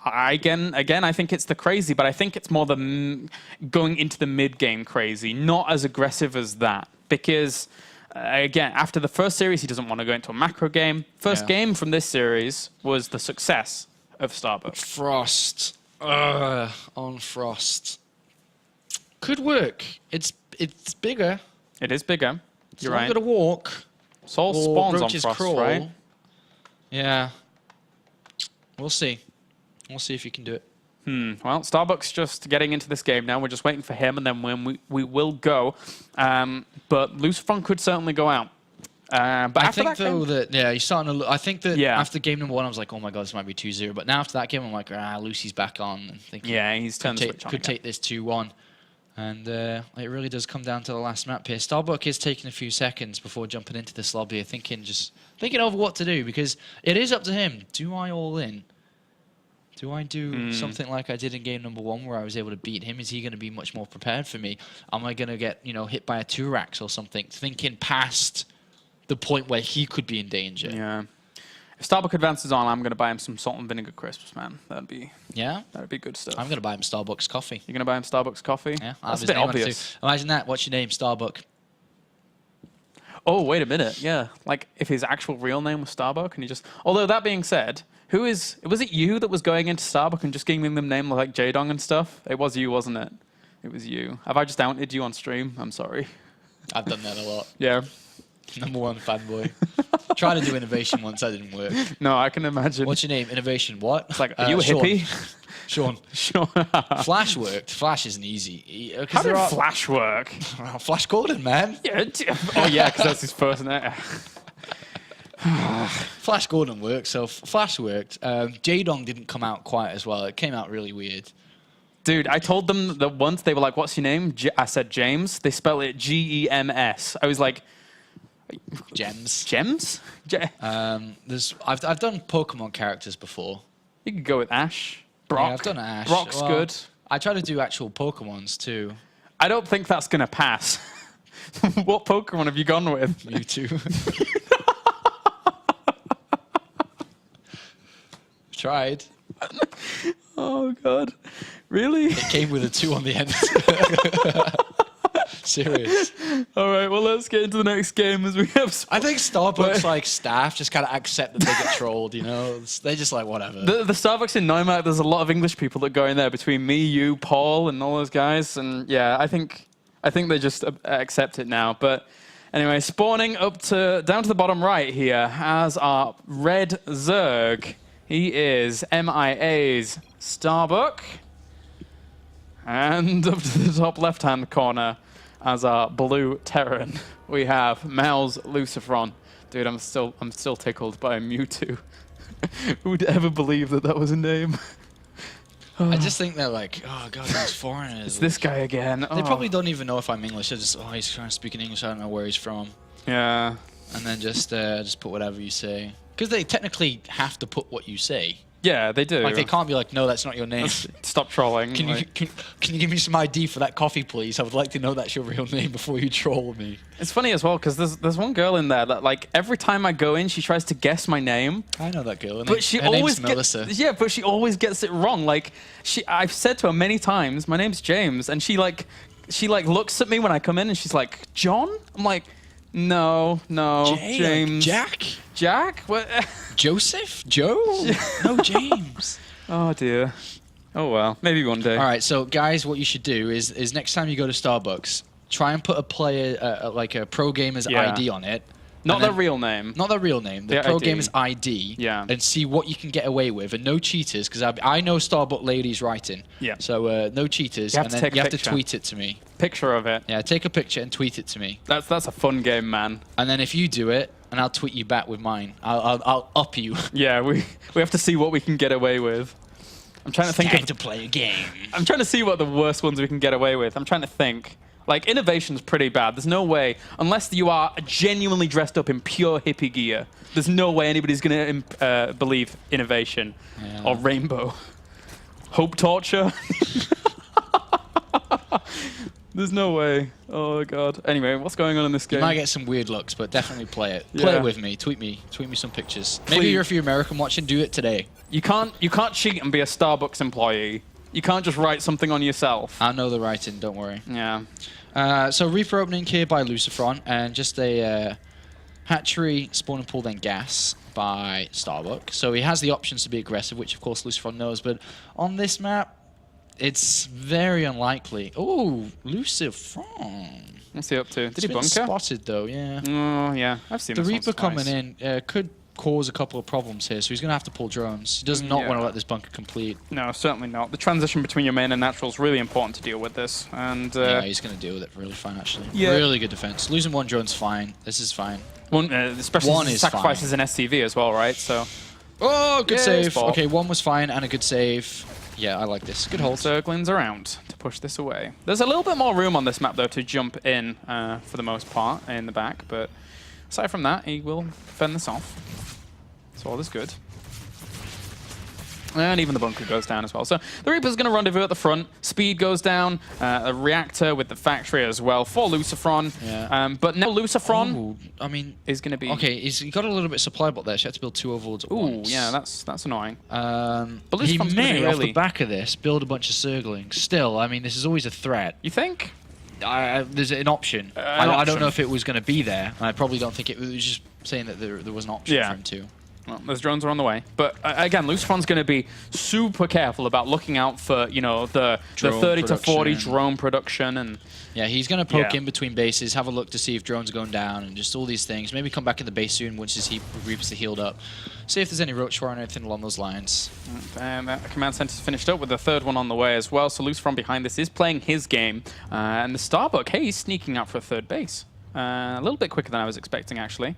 again, I think it's the crazy, but I think it's more the going into the mid-game crazy, not as aggressive as that. Because, again, after the first series, he doesn't want to go into a macro game. First game from this series was the success of Starbuck. Frost. On Frost. Could work. It's bigger. It is bigger. You're right. right. Got to walk. Soul spawns on roaches Frost, crawl. right? Yeah. We'll see. We'll see if he can do it. Well, Starbuck's just getting into this game now. We're just waiting for him, and then when we will go. But LucifroN could certainly go out. But I think though that he's starting to. I think that Yeah. after game number 1, I was like, oh my god, this might be 2-0. But now after that game, I'm like, Lucy's back on, and thinking, he's turned the switch on could again. take this 2-1. And it really does come down to the last map here. Starbuck is taking a few seconds before jumping into this lobby, thinking over what to do, because it is up to him. Do I all in? Do I do something like I did in game number 1 where I was able to beat him? Is he going to be much more prepared for me? Am I going to get, you know, hit by a Turax or something? Thinking past the point where he could be in danger. Yeah. If Starbuck advances on, I'm going to buy him some salt and vinegar crisps, man. That'd be good stuff. I'm going to buy him Starbucks coffee. You're going to buy him Starbucks coffee? Yeah, That's a bit obvious. Imagine that. What's your name? Starbuck. Oh, wait a minute. Yeah. Like, if his actual real name was Starbuck, and he just... Although, that being said, was it you that was going into Starbuck and just giving them names like J-Dong and stuff? It was you, wasn't it? It was you. Have I just outed you on stream? I'm sorry. I've done that a lot. Yeah. Number 1 fanboy. Tried to do innovation once, that didn't work. No, I can imagine. What's your name? Innovation what? It's like, are you a Sean. hippie? Sean. Sure. Flash worked. Flash isn't easy. How did Flash work? Flash Gordon, man. Yeah. Oh, yeah, because that's his first name. Flash Gordon worked, so Flash worked. J-Dong didn't come out quite as well. It came out really weird. Dude, I told them that once they were like, what's your name? I said James. They spell it Gems. I was like... Gems. Gems? I've done Pokemon characters before. You could go with Ash. Brock. Yeah, I've done Ash. Brock's good. I try to do actual Pokemons too. I don't think that's going to pass. What Pokemon have you gone with? Mewtwo. Tried. Oh, God. Really? It came with a 2 on the end. Serious. All right, well, Let's get into the next game as we have. I think Starbucks like staff just kind of accept that they get trolled. You know, they're just like whatever. The Starbucks in Neumarkt, there's a lot of English people that go in there between me, you, Paul, and all those guys. And yeah, I think they just accept it now. But anyway, spawning up down to the bottom right here as our red Zerg. He is MIA's Starbuck. And up to the top left-hand corner as our blue Terran, we have Mel's LucifroN. Dude, I'm still tickled by Mewtwo. Who would ever believe that was a name? I just think they're like, oh god, these foreigners. It's this guy again. They probably don't even know if I'm English. They're just, oh, he's trying to speak in English. I don't know where he's from. Yeah. And then just put whatever you say. Because they technically have to put what you say. Yeah, they do. Like, they can't be like, no, that's not your name. Stop trolling. Can you give me some ID for that coffee, please? I would like to know that's your real name before you troll me. It's funny as well, because there's one girl in there that, like, every time I go in, she tries to guess my name. I know that girl. But she her always name's Melissa. Yeah, but she always gets it wrong. Like, I've said to her many times, my name's James, and she looks at me when I come in, and she's like, John? I'm like, no, James. Like Jack? What? Joseph? Joe? No, James. Oh dear. Oh well, maybe one day. All right, so guys, what you should do is next time you go to Starbucks, try and put a player like a pro gamer's ID on it. Not their real name. Not their real name. The pro ID. gamer's ID. Yeah. And see what you can get away with, and no cheaters, because I know Starbuck ladies writing. Yeah. So no cheaters, You have and to then take you a have to picture. tweet it to me. Picture of it. Yeah, take a picture and tweet it to me. That's a fun game, man. And then if you do it, and I'll tweet you back with mine. I'll up you. Yeah, we have to see what we can get away with. I'm trying to think Time of. to play a game. I'm trying to see what the worst ones we can get away with. I'm trying to think. Like, innovation's pretty bad. There's no way, unless you are genuinely dressed up in pure hippie gear, there's no way anybody's going to believe innovation or rainbow. Hope torture. There's no way. Oh, God. Anyway, what's going on in this game? You might get some weird looks, but definitely play it. Yeah. Play it with me. Tweet me some pictures. Maybe Please. if you're American watching, do it today. You can't cheat and be a Starbucks employee. You can't just write something on yourself. I know the writing, don't worry. Yeah. So Reaper opening here by LucifroN, and just a hatchery, spawn and pool, then gas by Starbuck. So he has the options to be aggressive, which of course LucifroN knows, but on this map, it's very unlikely. Oh, LucifroN. What's he up to? Did he Been bunker? spotted though, yeah. Oh, yeah. I've seen The this Reaper once, twice. coming in could cause a couple of problems here, so he's going to have to pull drones. He does not want Yeah. to let this bunker complete. No, certainly not. The transition between your main and natural is really important to deal with this. And Yeah, he's going to deal with it really fine, actually. Yeah. Really good defense. Losing one drone's fine. This is fine. one, especially One since is sacrifices an SCV as well, right? So Oh, good Yeah, save. it's ball. Okay, one was fine and a good save. Yeah, I like this. Good hold. Zerglings around to push this away. There's a little bit more room on this map, though, to jump in for the most part in the back. But aside from that, he will fend this off. So all is good. And even the bunker goes down as well. So the Reaper's going to rendezvous at the front. Speed goes down. A reactor with the factory as well for LucifroN. Yeah. But now LucifroN Ooh, I mean, is going to be... okay, he got a little bit of supply bot there. She had to build 2 overlords at Ooh, once. yeah, that's annoying. But he LucifroN's gonna may, be off really- the back of this, build a bunch of Zerglings. Still, I mean, this is always a threat. You think? There's an option. I don't know if it was going to be there. I probably don't think it was just saying that there was an option Yeah. for him to. Well, those drones are on the way. But again, LucifroN's going to be super careful about looking out for, you know, the Drone 30 to 40 production. drone production. And Yeah, he's going to poke Yeah. in between bases, have a look to see if drones are going down, and just all these things. Maybe come back in the base soon once his Reapers are healed up. See if there's any roach war or anything along those lines. And that command center's finished up with the third one on the way as well. So LucifroN behind this is playing his game. And the Starbuck, hey, he's sneaking out for a third base. A little bit quicker than I was expecting, actually.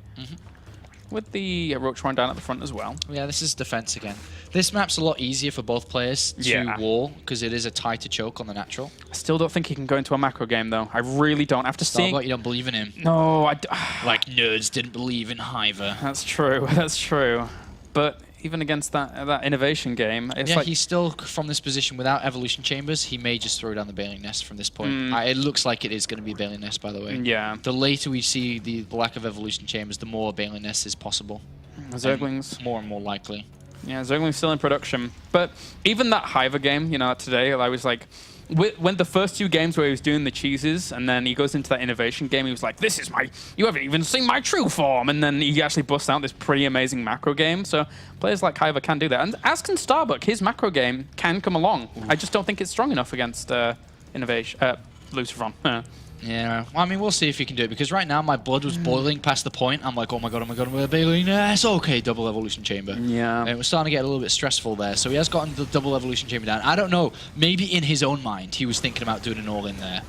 With the roach run down at the front as well. Yeah, this is defense again. This map's a lot easier for both players to Yeah. wall, because it is a tighter choke on the natural. I still don't think he can go into a macro game, though. I really don't. After seeing... Starbuck, you don't believe in him. No, Like nerds didn't believe in Hiver. That's true. That's true. But even against that innovation game, it's Yeah, like he's still from this position without evolution chambers. He may just throw down the Baling Nest from this point. It looks like it is going to be Baling Nest, by the way. yeah, The later we see the lack of evolution chambers, the more Baling Nest is possible. Zerglings. More and more likely. Yeah, Zergling's still in production. But even that Hiver game, you know, today, I was like, when the first 2 games where he was doing the cheeses, and then he goes into that innovation game, he was like, "This is you haven't even seen my true form," and then he actually busts out this pretty amazing macro game. So players like Kyver can do that, and as can Starbuck. His macro game can come along. I just don't think it's strong enough against LucifroN. Yeah, well, I mean, we'll see if he can do it, because right now my blood was boiling past the point. I'm like, oh my god, we're bailing. It's okay, double evolution chamber. Yeah. And it was starting to get a little bit stressful there, so he has gotten the double evolution chamber down. I don't know, maybe in his own mind he was thinking about doing an all-in there,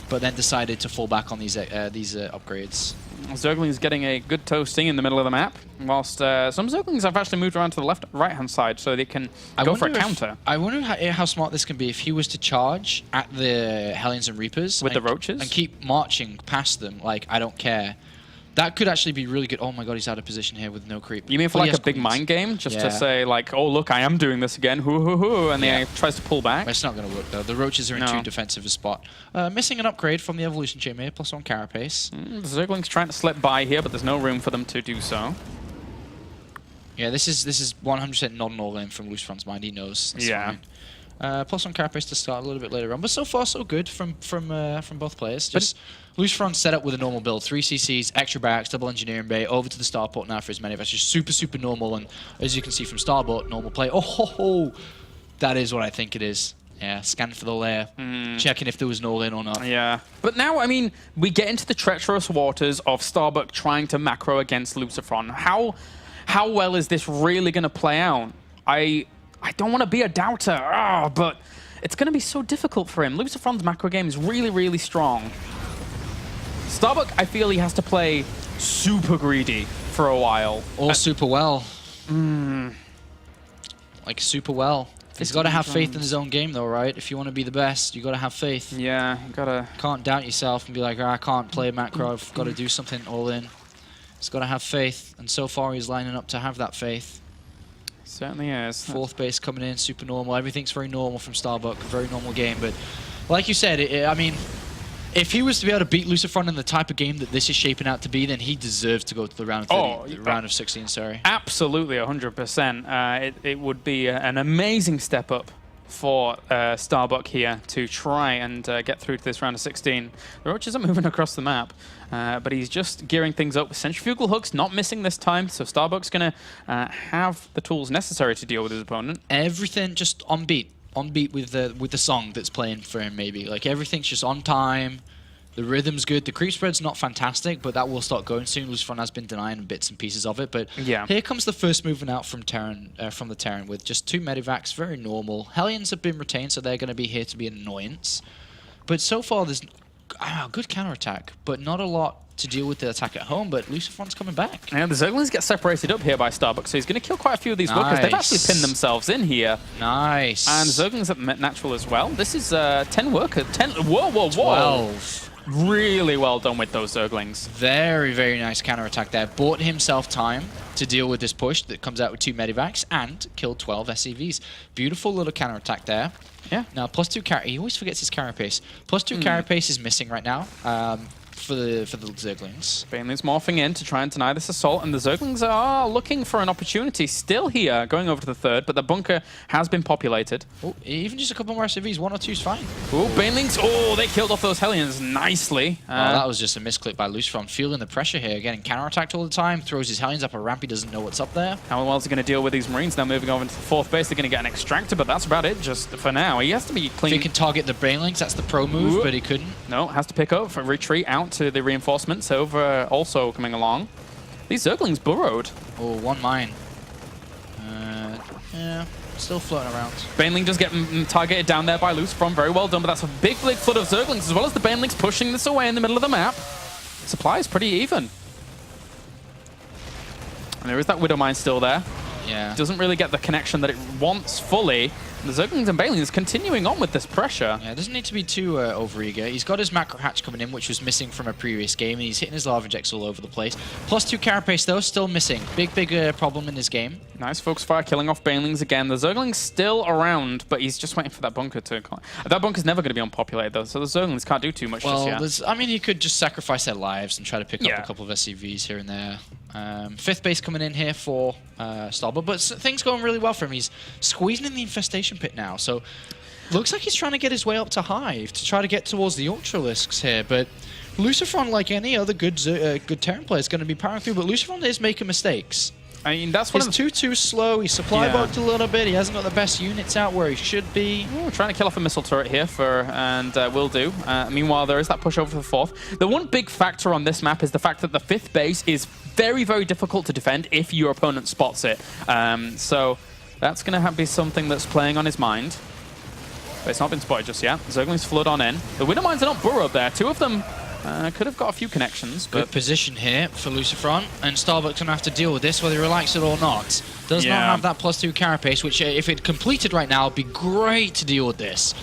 but then decided to fall back on these upgrades. Zergling's getting a good toasting in the middle of the map, whilst some Zerglings have actually moved around to the right-hand side so they can go for a counter. I wonder how smart this can be if he was to charge at the Hellions and Reapers. With the Roaches? And keep marching past them, like, I don't care. That could actually be really good. Oh my god, he's out of position here with no creep. You mean for like a big mind game? Just to say, like, oh, look, I am doing this again, hoo hoo hoo, and then he tries to pull back? It's not going to work, though. The Roaches are in too defensive a spot. Missing an upgrade from the Evolution Chamber, +1 Carapace. The Zergling's trying to slip by here, but there's no room for them to do so. Yeah, this is 100% not an all-in from LucifroN's mind. He knows. That's fine. +1 Carapace to start a little bit later on, but so far so good from both players. Just LucifroN set up with a normal build, 3 CCs, extra barracks, double engineering bay, over to the starport now for his many. That's just super normal, and as you can see from starport, normal play. Oh ho ho, that is what I think it is. Yeah, scan for the lair, checking if there was an all-in or not. Yeah, but now, I mean, we get into the treacherous waters of Starbuck trying to macro against LucifroN. How well is this really going to play out? I don't want to be a doubter, but it's going to be so difficult for him. LucifroN's macro game is really strong. Starbuck, I feel he has to play super greedy for a while. Or super well. Like, super well. He's got to have faith in his own game, though, right? If you want to be the best, you got to have faith. Yeah, you got to... Can't doubt yourself and be like, I can't play macro, I've got to do something all in. He's got to have faith, and so far he's lining up to have that faith. Certainly is. 4th base coming in, super normal. Everything's very normal from Starbuck, very normal game. But like you said, I mean, if he was to be able to beat LucifroN in the type of game that this is shaping out to be, then he deserves to go to the round of 30, round of 16. Sorry. Absolutely, 100%. It would be an amazing step up for Starbuck here to try and get through to this round of 16. The Roaches are moving across the map, but he's just gearing things up with centrifugal hooks, not missing this time, so Starbuck's going to have the tools necessary to deal with his opponent. Everything just on beat with the song that's playing for him, maybe. Like, everything's just on time. The rhythm's good. The creep spread's not fantastic, but that will start going soon. LucifroN has been denying bits and pieces of it, but here comes the first movement out from the Terran with just 2 medivacs, very normal. Hellions have been retained, so they're going to be here to be an annoyance. But so far, there's good counterattack, but not a lot to deal with the attack at home, but LucifroN's coming back. And the Zerglings get separated up here by Starbuck, so he's going to kill quite a few of these workers. They've actually pinned themselves in here. Nice. And Zerglings at natural as well. This is 10 workers. 10. Whoa. 12. Really well done with those Zerglings. Very nice counterattack there. Bought himself time to deal with this push that comes out with 2 medivacs and killed 12 SCVs. Beautiful little counterattack there. Yeah. Now, +2 carry. He always forgets his carapace. +2 carapace is missing right now. For the Zerglings. Baneling's morphing in to try and deny this assault, and the Zerglings are looking for an opportunity still here, going over to the 3rd, but the bunker has been populated. Oh, even just a couple more SCVs, 1 or 2 is fine. Oh, Banelings, they killed off those Hellions nicely. That was just a misclick by LucifroN, feeling the pressure here, getting counterattacked all the time, throws his Hellions up a ramp, he doesn't know what's up there. How well is he going to deal with these Marines now moving over into the 4th base? They're going to get an extractor, but that's about it just for now. He has to be clean. If he can target the Banelings, that's the pro move, but he couldn't. No, has to pick up for retreat out to the reinforcements over also coming along. These Zerglings burrowed. Oh, 1 mine. Yeah, still floating around. Baneling just getting targeted down there by LucifroN. Very well done, but that's a big flood of Zerglings, as well as the Banelings pushing this away in the middle of the map. Supply is pretty even. And there is that Widow Mine still there. Yeah. Doesn't really get the connection that it wants fully. The Zerglings and Banelings continuing on with this pressure. Yeah, doesn't need to be too overeager. He's got his macro hatch coming in, which was missing from a previous game, and he's hitting his lava injects all over the place. +2 carapace, though, still missing. Big problem in his game. Nice focus fire, killing off Banelings again. The Zergling's still around, but he's just waiting for that bunker to... That bunker's never going to be unpopulated, though, so the Zerglings can't do too much just yet. I mean, he could just sacrifice their lives and try to pick up a couple of SCVs here and there. 5th base coming in here for Starbuck, but things going really well for him. He's squeezing in the infestation pit now, so Looks like he's trying to get his way up to Hive to try to get towards the Ultralisks here, but LucifroN, like any other good Terran player, is going to be powering through, but LucifroN is making mistakes. I mean, that's one He's too slow. He's supply bogged a little bit. He hasn't got the best units out where he should be. Ooh, trying to kill off a missile turret here and will do. Meanwhile, there is that push over for the 4th. The one big factor on this map is the fact that the 5th base is very, very difficult to defend if your opponent spots it. So that's going to be something that's playing on his mind. But it's not been spotted just yet. Zerglings flood on in. The Widowmines are not burrowed there. 2 of them could have got a few connections. But good position here for LucifroN, and Starbuck's going to have to deal with this whether he likes it or not. Does not have that +2 carapace, which if it completed right now would be great to deal with this.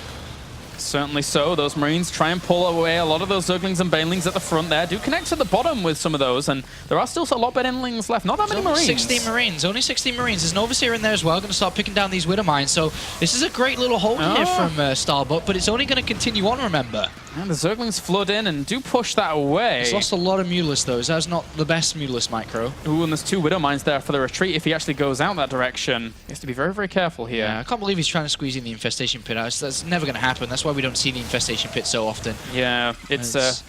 Certainly so. Those Marines try and pull away a lot of those Zerglings and Banelings at the front there. Do connect to the bottom with some of those, and there are still a lot of Banelings left. Not that many Marines. 16 Marines. Only 16 Marines. There's an Overseer in there as well. Going to start picking down these Widowmines. So this is a great little hold here from Starbuck, but it's only going to continue on, remember. And the Zerglings flood in and do push that away. He's lost a lot of Mutalisk, though. That's not the best Mutalisk micro. Ooh, and there's 2 Widowmines there for the retreat. If he actually goes out that direction, he has to be very, very careful here. Yeah, I can't believe he's trying to squeeze in the Infestation Pit. That's never going to happen. That's why we don't see the Infestation Pit so often. Yeah,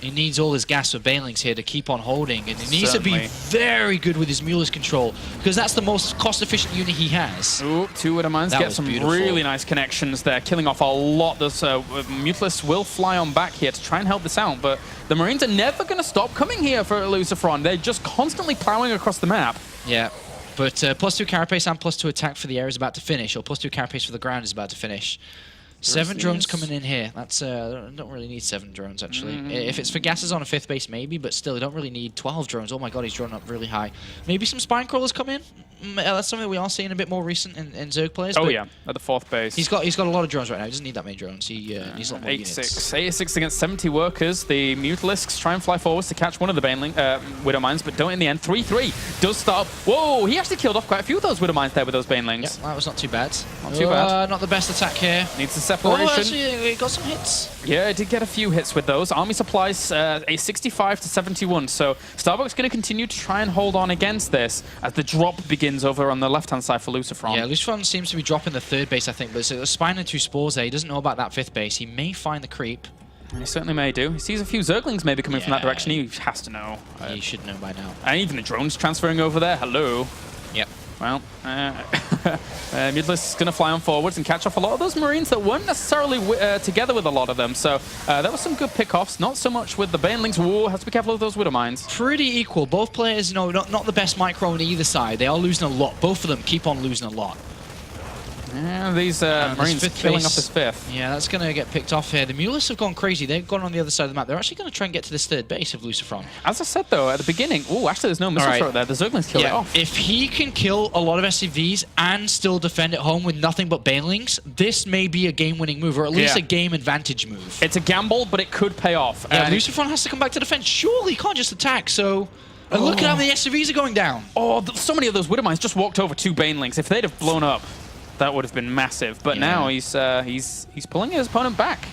he needs all his gas for Banelings here to keep on holding, and he needs to be very good with his Mutalisk control, because that's the most cost-efficient unit he has. Ooh, 2 Widowmines get some really nice connections there, killing off a lot. Those Mutalisks will fly on back here to try and help this out, but the Marines are never going to stop coming here for LucifroN. They're just constantly plowing across the map. Yeah, but +2 carapace and +2 attack for the air is about to finish, or +2 carapace for the ground is about to finish. 7 drones coming in here. That's don't really need 7 drones, actually. If it's for gases on a 5th base, maybe, but still, you don't really need 12 drones. Oh my god, he's drawn up really high. Maybe some spine crawlers come in. That's something we are seeing a bit more recent in Zerg players. Oh yeah, at the 4th base. He's got a lot of drones right now. He doesn't need that many drones. He needs a lot more units. 86 against 70 workers. The Mutalisks try and fly forwards to catch one of the Widowmines, but don't in the end. 3-3 does start. Whoa, he actually killed off quite a few of those Widowmines there with those Banelings. Yeah, that was not too bad. Not too bad. Not the best attack here. Needs the separation. Oh, actually, he got some hits. Yeah, it did get a few hits with those. Army supplies a 65 to 71. So Starbuck's going to continue to try and hold on against this as the drop begins over on the left-hand side for LucifroN. Yeah, LucifroN seems to be dropping the 3rd base, I think, but it's a spine and 2 spores there. He doesn't know about that 5th base. He may find the creep. He certainly may do. He sees a few Zerglings maybe coming from that direction. He has to know. He should know by now. And even the drones transferring over there. Hello. Yep. Well, Mutalisk is going to fly on forwards and catch off a lot of those Marines that weren't necessarily together with a lot of them. So there was some good pickoffs. Not so much with the Banelings. Whoa, has to be careful of those Widowmines. Pretty equal. Both players, not the best micro on either side. They are losing a lot. Both of them keep on losing a lot. Yeah, these Marines killing off this 5th. Yeah, that's going to get picked off here. The Mutalisks have gone crazy. They've gone on the other side of the map. They're actually going to try and get to this 3rd base of LucifroN. As I said, though, at the beginning... Oh, actually, there's no missile throw there. The Zerglings killed it off. If he can kill a lot of SCVs and still defend at home with nothing but Banelings, this may be a game-winning move, or at least a game advantage move. It's a gamble, but it could pay off. Yeah, LucifroN has to come back to defense. Surely he can't just attack, so... And look at how many SCVs are going down. Oh, so many of those Widowmines just walked over 2 Banelings. If they'd have blown up, that would have been massive. But now he's pulling his opponent back.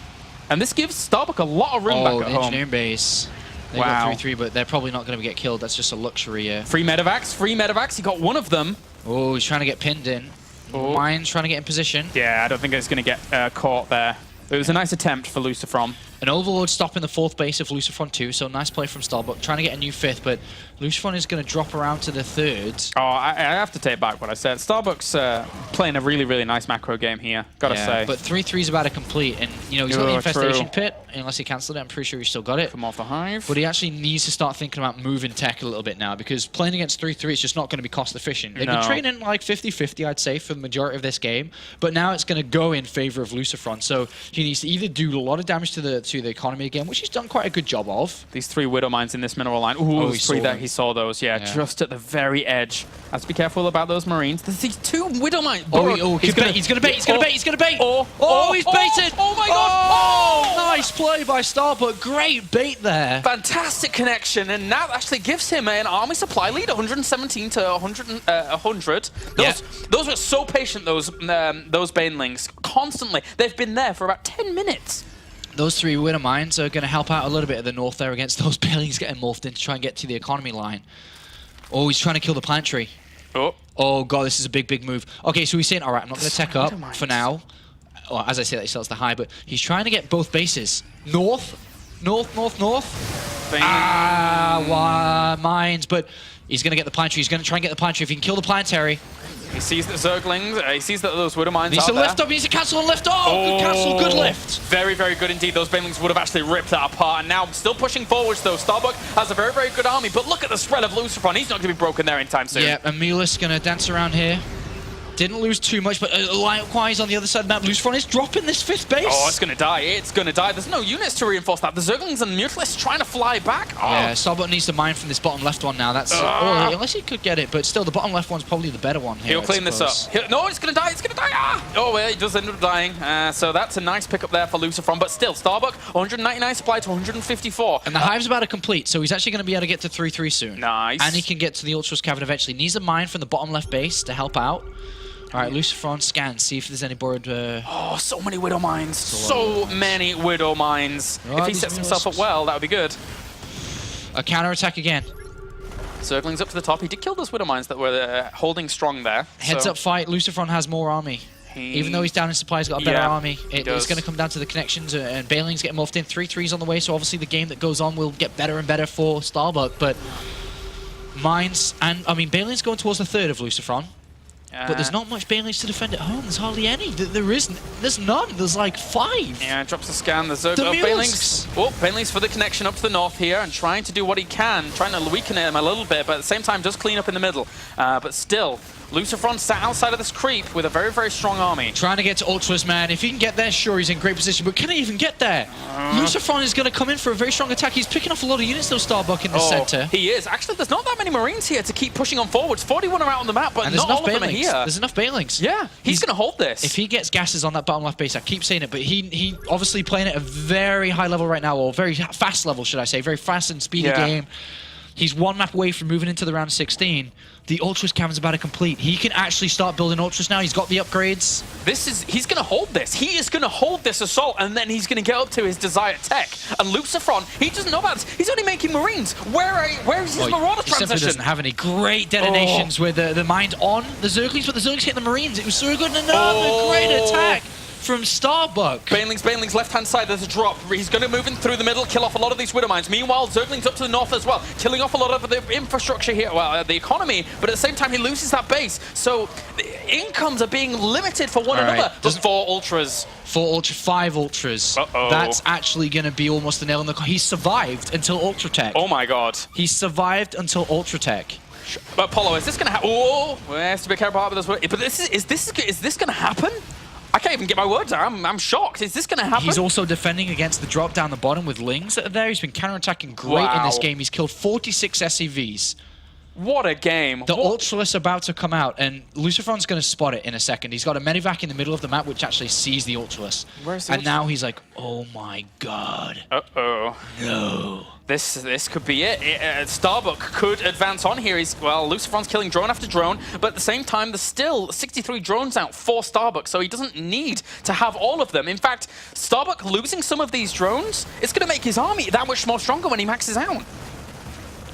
And this gives Starbuck a lot of room back at home. Engineering base. They got 3-3, but they're probably not going to get killed. That's just a luxury. Free medevacs. He got one of them. Oh, he's trying to get pinned in. Mine's trying to get in position. Yeah, I don't think it's going to get caught there. It was a nice attempt for LucifroN. An Overlord stopping the 4th base of LucifroN 2, so nice play from Starbuck, trying to get a new 5th, but LucifroN is going to drop around to the 3rd. Oh, I have to take back what I said. Starbuck's playing a really, really nice macro game here, gotta say. But 3-3 is about to complete, and he's got the Infestation Pit, unless he cancelled it. I'm pretty sure he's still got it. Come off the Hive. But he actually needs to start thinking about moving tech a little bit now, because playing against 3-3 is just not going to be cost efficient. They've been training like 50-50, I'd say, for the majority of this game, but now it's going to go in favor of LucifroN, so he needs to either do a lot of damage to the economy again, which he's done quite a good job of. These 3 Widowmines in this mineral line. Ooh, he saw those. Yeah, just at the very edge. Has to be careful about those Marines. There's these 2 Widowmines. He's going to bait. He's going to bait. He's baited. Oh my god. Nice play by Starbuck. Great bait there. Fantastic connection, and that actually gives him an army supply lead, 117 to 100. Those were so patient, those Banelings, constantly. They've been there for about 10 minutes. Those 3 Widowmines are going to help out a little bit at the north there against those Banelings getting morphed in to try and get to the economy line. Oh, he's trying to kill the plant tree. Oh god, this is a big move. Okay, so he's saying, all right, I'm not going to tech up for now. Well, as I say that, he starts the high, but he's trying to get both bases. North. Mines, but he's going to get the planetary. He's going to try and get the planetary. If he can kill the planetary. He sees the Zerglings, he sees that those Widow Mines Needs out to lift up, he needs to cancel and lift. Oh, good cancel, good lift. Very, very good indeed. Those Banelings would have actually ripped that apart. And now still pushing forwards though. Starbuck has a very, very good army, but look at the spread of LucifroN. He's not going to be broken there anytime soon. Yeah, and Mulis going to dance around here. Didn't lose too much, but likewise on the other side of the map, LucifroN is dropping this 5th base. Oh, it's going to die. It's going to die. There's no units to reinforce that. The Zerglings and Mutalists trying to fly back. Oh. Yeah, Starbuck needs to mine from this bottom left one now. That's unless he could get it, but still, the bottom left one's probably the better one here. He'll clean this up. No, it's going to die. It's going to die. Oh, well, he does end up dying. So that's a nice pickup there for LucifroN. But still, Starbuck, 199 supply to 154. And the hive's about to complete, so he's actually going to be able to get to 3-3 soon. Nice. And he can get to the Ultras Cavern eventually. Needs a mine from the bottom left base to help out. All right, LucifroN scans, see if there's any borrowed... Oh, so many Widow Mines. So many Widow Mines. Oh, if he sets himself up well, that would be good. A counter-attack again. Zerglings up to the top. He did kill those Widow Mines that were holding strong there. Heads up fight, LucifroN has more army. Even though he's down in supply, he's got a better army. It's going to come down to the connections, and Banelings getting morphed in. 3-3s on the way, so obviously the game that goes on will get better and better for Starbuck, but... Mines, and I mean, Banelings going towards the 3rd of LucifroN. But there's not much Banelings to defend at home. There's hardly any. There's none. There's like 5. Yeah, drops the scan. The Banelings. Oh, Banelings for the connection up to the north here and trying to do what he can, trying to weaken him a little bit, but at the same time does clean up in the middle. But still, LucifroN sat outside of this creep with a very, very strong army. Trying to get to Ultras, man. If he can get there, sure, he's in great position. But can he even get there? LucifroN is going to come in for a very strong attack. He's picking off a lot of units, though, Starbuck in the center. He is. Actually, there's not that many Marines here to keep pushing on forwards. 41 are out on the map, but not all of them are here. There's enough Banelings. Yeah, he's going to hold this. If he gets gases on that bottom left base, I keep saying it, but he obviously playing at a very high level right now, or very fast level, should I say. Very fast and speedy game. He's one map away from moving into the round 16. The Ultras Cavern's about to complete. He can actually start building Ultras now. He's got the upgrades. He's going to hold this. He is going to hold this assault, and then he's going to get up to his desired tech. And LucifroN, he doesn't know about this. He's only making Marines. Where is his Marauder transition? He simply doesn't have any great detonations with the mind on the Zerglings, but the Zerglings hit the Marines. It was so good. Another great attack from Starbuck. Banelings, left-hand side, there's a drop. He's going to move in through the middle, kill off a lot of these Widow Mines. Meanwhile, Zerglings up to the north as well, killing off a lot of the infrastructure here, well, the economy, but at the same time, he loses that base. So, the incomes are being limited for one another. There's 4 Ultras. 5 Ultras. That's actually going to be almost the nail in the coffin. He survived until Ultra Tech. Oh my god. He survived until Ultra Tech. But Apollo, is this going to happen? Oh, we have to be careful about this. But is this going to happen? I can't even get my words out. I'm shocked. Is this going to happen? He's also defending against the drop down the bottom with Lings that are there. He's been counterattacking great in this game. He's killed 46 SCVs. What a game. The Ultralisk about to come out, and LucifroN's going to spot it in a second. He's got a medivac in the middle of the map, which actually sees the Ultralisk. Where's the And now he's like, oh my god. Uh-oh. No. This could be it. Starbuck could advance on here. LucifroN's killing drone after drone, but at the same time, there's still 63 drones out for Starbuck, so he doesn't need to have all of them. In fact, Starbuck losing some of these drones, it's going to make his army that much more stronger when he maxes out.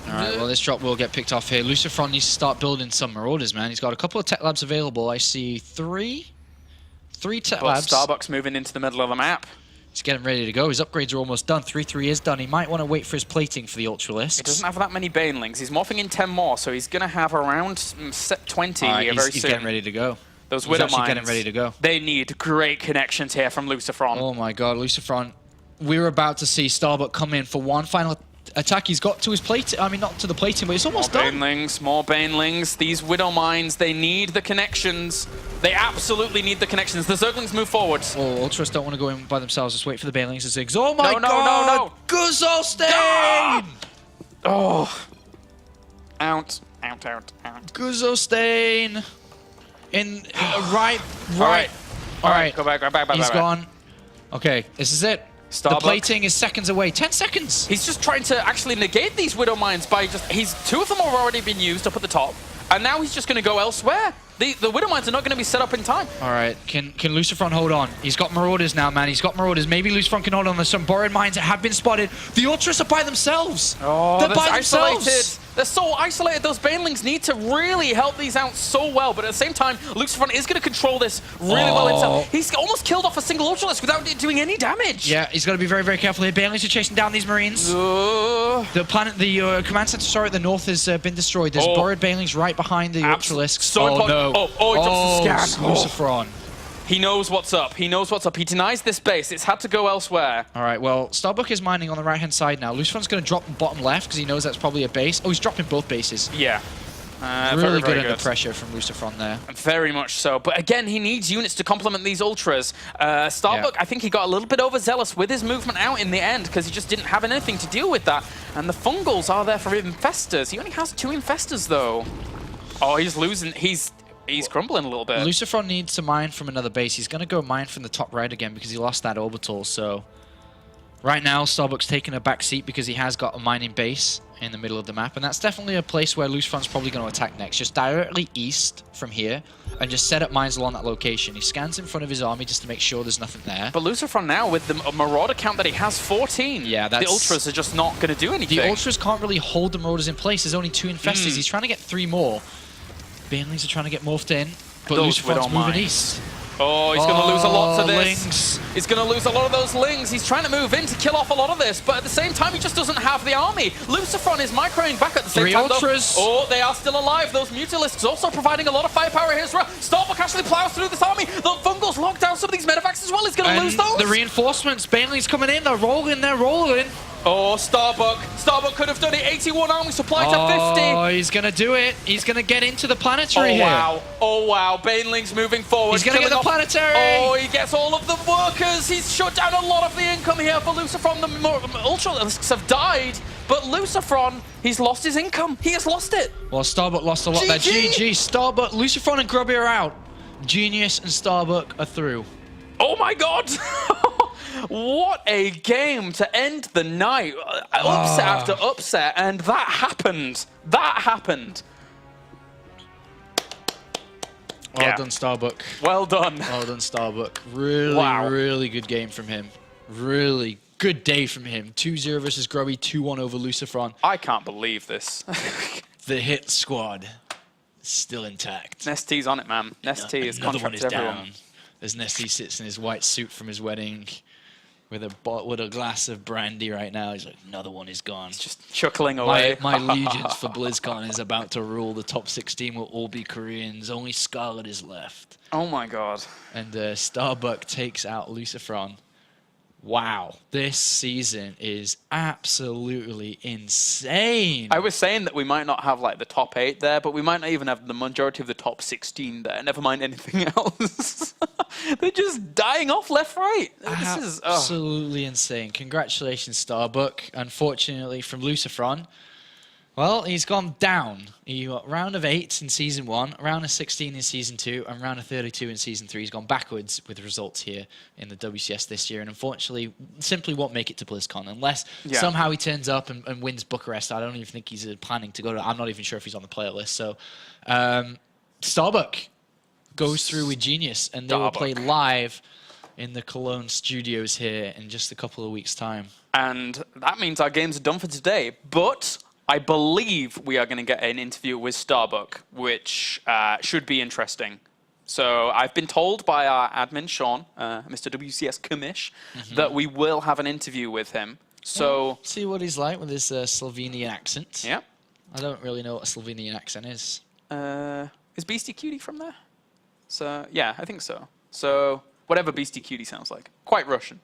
All right, well, this drop will get picked off here. LucifroN needs to start building some Marauders, man. He's got a couple of tech labs available. I see three tech labs. Starbuck's moving into the middle of the map. He's getting ready to go. His upgrades are almost done. 3-3 is done. He might want to wait for his plating for the Ultralisks. He doesn't have that many Banelings. He's morphing in 10 more, so he's going to have around 20 here very soon. He's getting ready to go. Those Widow Mines, getting ready to go. They need great connections here from LucifroN. Oh my god, LucifroN. We're about to see Starbuck come in for one final attack. He's got to his plate. I mean, not to the plating, but it's almost done. More Banelings. These Widow Mines, they need the connections. They absolutely need the connections. The Zerglings move forward. Oh, Ultras don't want to go in by themselves. Just wait for the Banelings to Ziggs. Oh my god! No. Guzzlestein! Ah! Oh. Out. Guzzlestein. Right. All right. Go back. He's gone. Okay, this is it. Starbuck. The plating is seconds away. 10 seconds. He's just trying to actually negate these Widow Mines by just... 2 of them have already been used up at the top. And now he's just going to go elsewhere. The Widow Mines are not going to be set up in time. All right, can LucifroN hold on? He's got Marauders now, man. He's got Marauders. Maybe LucifroN can hold on. There's some borrowed mines that have been spotted. The Ultras are by themselves. Oh, they're by isolated. themselves. They're so isolated. Those Banelings need to really help these out so well. But at the same time, LucifroN is going to control this really well himself. He's almost killed off a single Ultralisk without it doing any damage. Yeah, he's got to be very, very careful here. Banelings are chasing down these Marines. The command center, sorry, at the north has been destroyed. There's borrowed Banelings right behind the Ultralisks. So important. No. He drops the scan. LucifroN. He knows what's up. He knows what's up. He denies this base. It's had to go elsewhere. All right, well, Starbuck is mining on the right-hand side now. LucifroN's going to drop bottom left because he knows that's probably a base. Oh, he's dropping both bases. Yeah. Really good under pressure from LucifroN there. Very much so. But again, he needs units to complement these Ultras. Starbuck, I think he got a little bit overzealous with his movement out in the end because he just didn't have anything to deal with that. And the Fungals are there for Infestors. He only has 2 Infestors, though. Oh, he's losing. He's crumbling a little bit. LucifroN needs to mine from another base. He's going to go mine from the top right again because he lost that orbital. So right now, Starbuck's taking a back seat because he has got a mining base in the middle of the map. And that's definitely a place where LucifroN's probably going to attack next. Just directly east from here and just set up mines along that location. He scans in front of his army just to make sure there's nothing there. But LucifroN now, with the Marauder count that he has, 14. Yeah, the Ultras are just not going to do anything. The Ultras can't really hold the Marauders in place. There's only 2 Infestors. He's trying to get 3 more. Banelings are trying to get morphed in, but LucifroN's moving east. Oh, he's going to lose a lot to this. Lings. He's going to lose a lot of those Lings. He's trying to move in to kill off a lot of this, but at the same time, he just doesn't have the army. LucifroN is microing back at the same 3 time. Ultras. Oh, they are still alive. Those Mutalisks also providing a lot of firepower here as well. Starbuck actually plows through this army. The Fungals lock down some of these medevacs as well. He's going to lose those. The reinforcements, Banelings coming in. They're rolling. Oh, Starbuck. Starbuck could have done it. 81 army supply to 50. Oh, he's going to do it. He's going to get into the planetary here. Wow. Oh, wow. Banelings moving forward. He's going to get the planetary. Oh, he gets all of the workers. He's shut down a lot of the income here for LucifroN. The Ultralisks have died, but LucifroN, he's lost his income. He has lost it. Well, Starbuck lost a lot there. GG. Starbuck, LucifroN and Grubby are out. Genius and Starbuck are through. Oh, my God. What a game to end the night. Upset after upset, and that happened. That happened. Well done, Starbuck. Well done. Well done, Starbuck. Really good game from him. Really good day from him. 2-0 versus Grubby, 2-1 over LucifroN. I can't believe this. The hit squad is still intact. Nest's on it, man. Nest is contracted everyone. Down. As Nesty sits in his white suit from his wedding with a glass of brandy right now. He's like, another one is gone. He's just chuckling away. My allegiance for BlizzCon is about to rule. The top 16 will all be Koreans. Only Scarlet is left. Oh my God. And Starbuck takes out LucifroN. Wow, this season is absolutely insane. I was saying that we might not have like the top 8 there, but we might not even have the majority of the top 16 there. Never mind anything else. They're just dying off left, right. This is absolutely insane. Congratulations, Starbuck. Unfortunately, from LucifroN, well, he's gone down. He got round of 8 in Season 1, round of 16 in Season 2, and round of 32 in Season 3. He's gone backwards with results here in the WCS this year, and unfortunately, simply won't make it to BlizzCon unless somehow he turns up and wins Bucharest. I don't even think he's planning to go to. I'm not even sure if he's on the playlist. So, Starbuck goes through with Genius, and they will play live in the Cologne studios here in just a couple of weeks' time. And that means our games are done for today, but I believe we are going to get an interview with Starbuck, which should be interesting. So I've been told by our admin, Sean, Mr. WCS Commish, that we will have an interview with him. So see what he's like with his Slovenian accent. Yeah. I don't really know what a Slovenian accent is. Is Beastie Cutie from there? So yeah, I think so. So whatever Beastie Cutie sounds like. Quite Russian.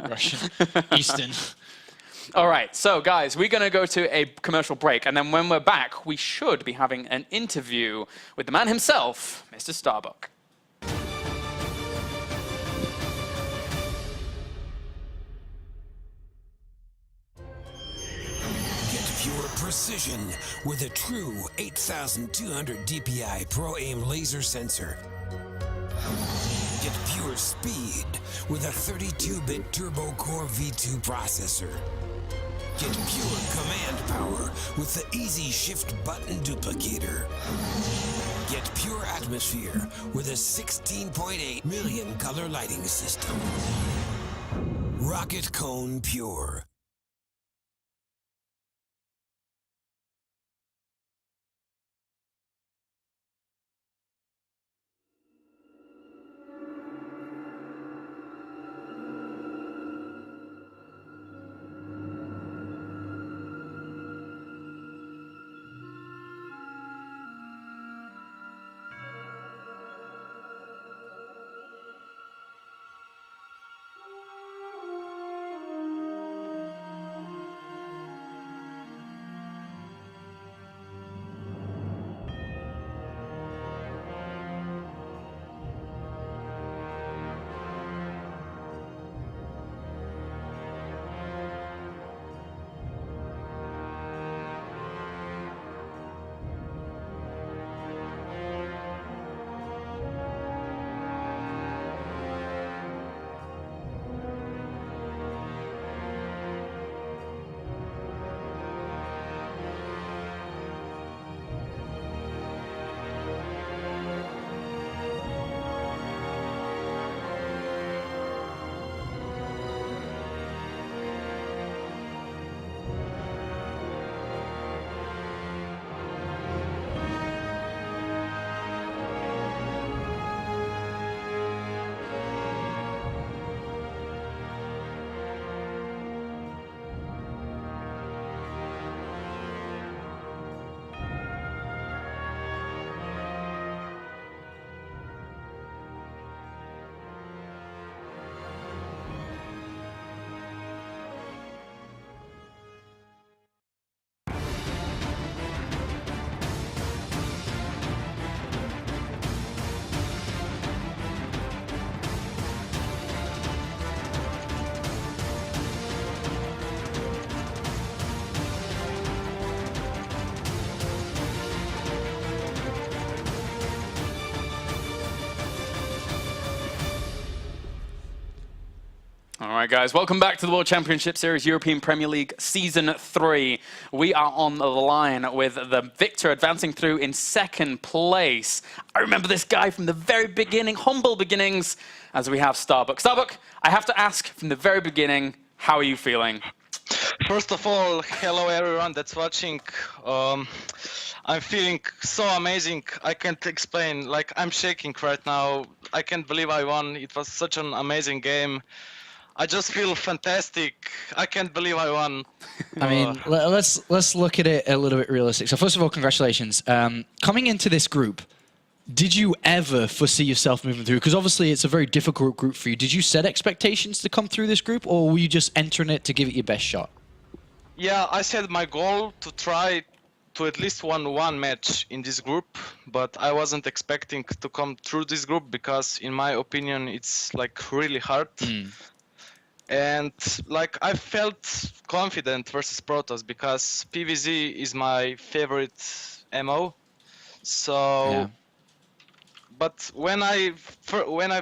Russian. Eastern. All right, so guys, we're going to go to a commercial break, and then when we're back, we should be having an interview with the man himself, Mr. Starbuck. Get pure precision with a true 8200 DPI Pro Aim laser sensor. Get pure speed with a 32-bit Turbo Core V2 processor. Get pure command power with the Easy Shift button duplicator. Get pure atmosphere with a 16.8 million color lighting system. Rocket Cone Pure. All right, guys, welcome back to the World Championship Series European Premier League Season 3. We are on the line with the victor advancing through in second place. I remember this guy from the very beginning, humble beginnings, as we have Starbuck. Starbuck, I have to ask from the very beginning, how are you feeling? First of all, hello everyone that's watching. I'm feeling so amazing. I can't explain. Like, I'm shaking right now. I can't believe I won. It was such an amazing game. I just feel fantastic. I can't believe I won. I mean, let's look at it a little bit realistic. So first of all, congratulations. Coming into this group, did you ever foresee yourself moving through? Because obviously it's a very difficult group for you. Did you set expectations to come through this group, or were you just entering it to give it your best shot? Yeah, I set my goal to try to at least win one match in this group, but I wasn't expecting to come through this group because, in my opinion, it's like really hard. And like I felt confident versus Protoss because PvZ is my favorite MO. So, Yeah. but when I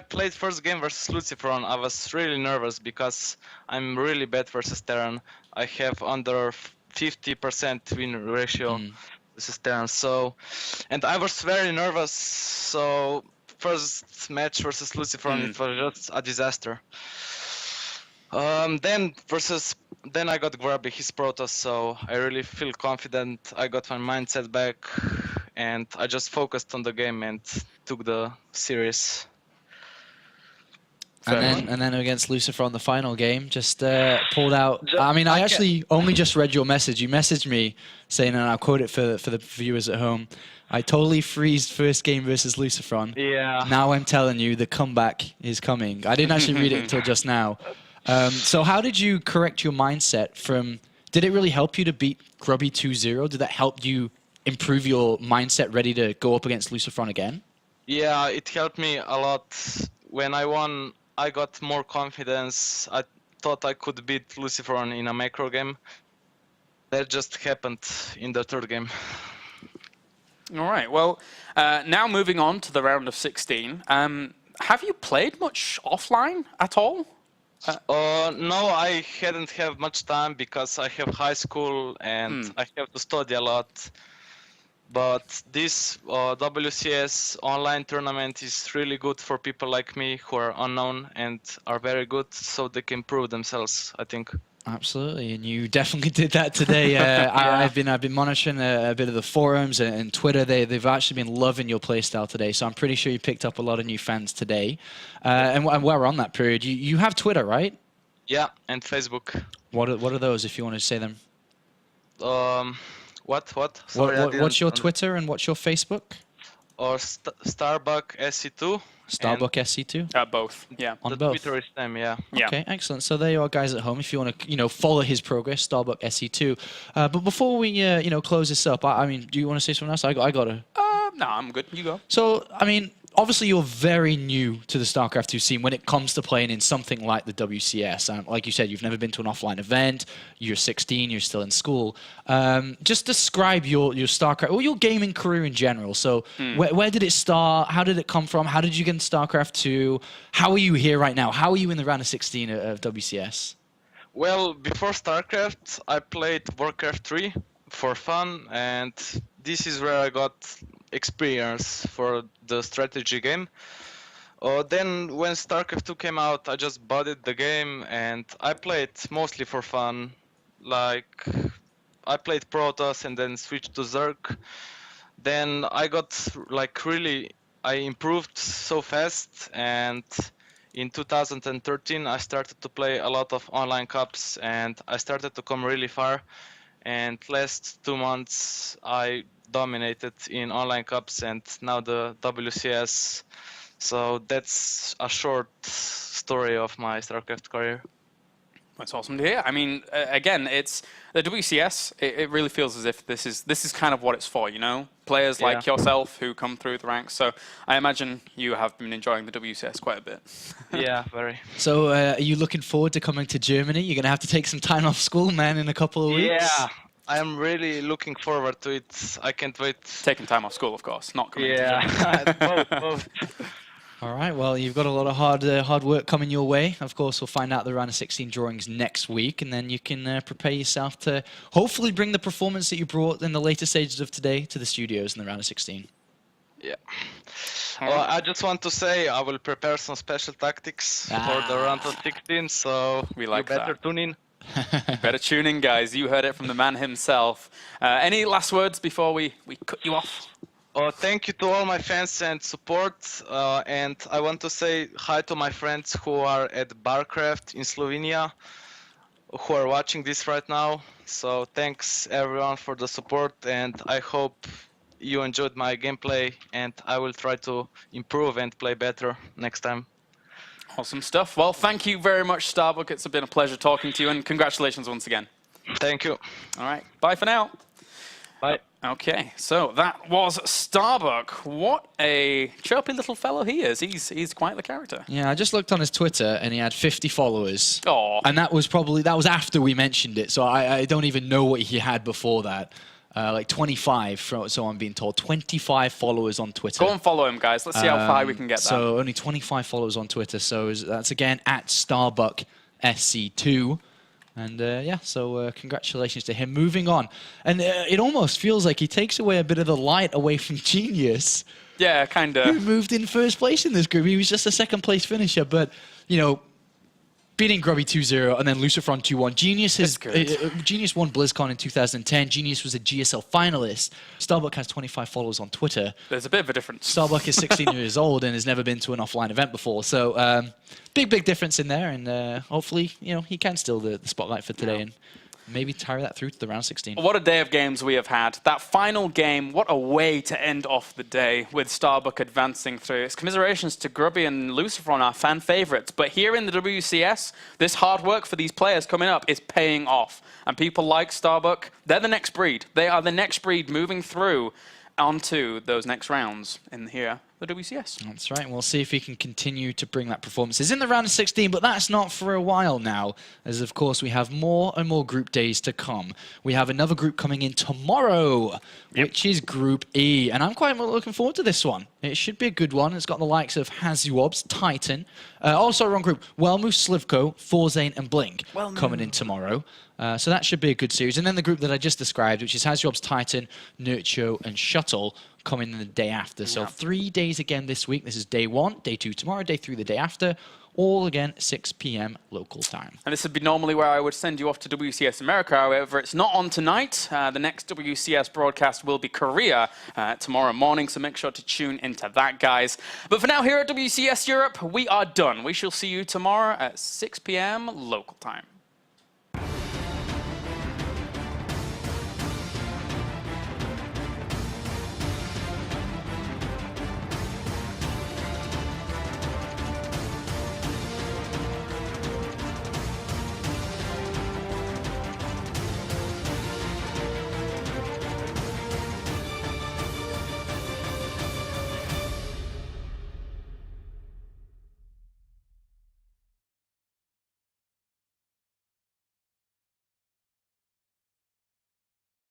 played first game versus LucifroN, I was really nervous because I'm really bad versus Terran. I have under 50% win ratio versus Terran. So, and I was very nervous. So first match versus LucifroN, it was just a disaster. Then I got Grubby, his Protoss, so I really feel confident. I got my mindset back, and I just focused on the game and took the series. And then against LucifroN, the final game, just pulled out. I mean, I actually only just read your message. You messaged me saying, and I'll quote it for the viewers at home, I totally freezed first game versus LucifroN. Yeah. Now I'm telling you, the comeback is coming. I didn't actually read it until just now. So how did you correct your mindset from, did it really help you to beat Grubby 2-0? Did that help you improve your mindset ready to go up against LucifroN again? Yeah, it helped me a lot. When I won, I got more confidence. I thought I could beat LucifroN in a macro game. That just happened in the third game. All right, well, now moving on to the round of 16. Have you played much offline at all? No, I hadn't have much time because I have high school and I have to study a lot. But this WCS online tournament is really good for people like me who are unknown and are very good, so they can prove themselves, I think. Absolutely, and you definitely did that today. I've been monitoring a bit of the forums and Twitter. They've actually been loving your playstyle today, so I'm pretty sure you picked up a lot of new fans today. And while we're on that period, you have Twitter, right? Yeah, and Facebook. What are those, if you want to say them? What? Sorry, What's your Twitter and what's your Facebook? Or Starbuck SC2. Starbuck SC2? Both, yeah. On The both. Twitter is them, yeah. Okay, excellent. So there you are, guys at home. If you want to, follow his progress, Starbuck SC2. But before we, close this up, I mean, do you want to say something else? I got to. No, I'm good. You go. So, I mean, obviously you're very new to the StarCraft 2 scene when it comes to playing in something like the WCS. Like you said, you've never been to an offline event. You're 16. You're still in school. Just describe your StarCraft or your gaming career in general. So, where did it start? How did it come from? How did you get into StarCraft 2? How are you here right now? How are you in the round of 16 of WCS? Well, before StarCraft, I played Warcraft 3 for fun, and this is where I got experience for the strategy game. Then when StarCraft 2 came out, I just bought the game and I played mostly for fun. Like, I played Protoss and then switched to Zerg. Then I got I improved so fast, and in 2013 I started to play a lot of online cups and I started to come really far. And last 2 months I dominated in online cups and now the WCS. So that's a short story of my StarCraft career. That's awesome to hear. I mean, again, it's the WCS. It really feels as if this is kind of what it's for, players like yourself who come through the ranks. So I imagine you have been enjoying the WCS quite a bit. Yeah, very. So are you looking forward to coming to Germany? You're going to have to take some time off school, man, in a couple of weeks. Yeah, I'm really looking forward to it. I can't wait. Taking time off school, of course, not coming to Germany. both. All right, well, you've got a lot of hard work coming your way. Of course, we'll find out the round of 16 drawings next week, and then you can prepare yourself to hopefully bring the performance that you brought in the later stages of today to the studios in the round of 16. Yeah. Well, I just want to say I will prepare some special tactics for the round of 16, so We like you better that. tune in. Better tune in, guys. You heard it from the man himself. Any last words before we cut you off? Thank you to all my fans and support, and I want to say hi to my friends who are at Barcraft in Slovenia, who are watching this right now. So thanks everyone for the support, and I hope you enjoyed my gameplay, and I will try to improve and play better next time. Awesome stuff. Well, thank you very much, Starbuck. It's been a pleasure talking to you, and congratulations once again. Thank you. All right. Bye for now. Bye. Okay, so that was Starbuck. What a chirpy little fellow he is. He's quite the character. Yeah, I just looked on his Twitter, and he had 50 followers. Aw. And that was after we mentioned it, so I don't even know what he had before that. Like 25, so I'm being told. 25 followers on Twitter. Go and follow him, guys. Let's see how high we can get that. So only 25 followers on Twitter. So that's again at Starbuck SC2. And so congratulations to him. Moving on. And it almost feels like he takes away a bit of the light away from Genius. Yeah, kind Who of. moved in first place in this group. He was just a second place finisher, but, beating Grubby 2-0 and then LucifroN 2-1. Genius won BlizzCon in 2010. Genius was a GSL finalist. Starbuck has 25 followers on Twitter. There's a bit of a difference. Starbuck is 16 years old and has never been to an offline event before. So big difference in there. And hopefully, he can steal the spotlight for today and maybe carry that through to the round 16. What a day of games we have had. That final game, what a way to end off the day with Starbuck advancing through. It's commiserations to Grubby and LucifroN, our fan favorites. But here in the WCS, this hard work for these players coming up is paying off. And people like Starbuck, they're the next breed. They are the next breed moving through onto those next rounds in here the WCS. That's right. We'll see if he can continue to bring that performances in the round of 16, but that's not for a while now, as of course we have more and more group days to come. We have another group coming in tomorrow, which is Group E, and I'm quite looking forward to this one. It should be a good one. It's got the likes of Hazuobs, Titan, also wrong group, Wellmu, Slivko, Forzane, and Blink coming in tomorrow. So that should be a good series. And then the group that I just described, which is Hazuobs, Titan, Nurcho, and Shuttle, coming in the day after. So 3 days again this week. This is day 1, day 2 tomorrow, day 3 the day after. All again 6 p.m. local time. And this would be normally where I would send you off to WCS America. However, it's not on tonight. The next WCS broadcast will be Korea tomorrow morning, so make sure to tune into that, guys. But for now, here at WCS Europe, we are done. We shall see you tomorrow at 6 p.m. local time.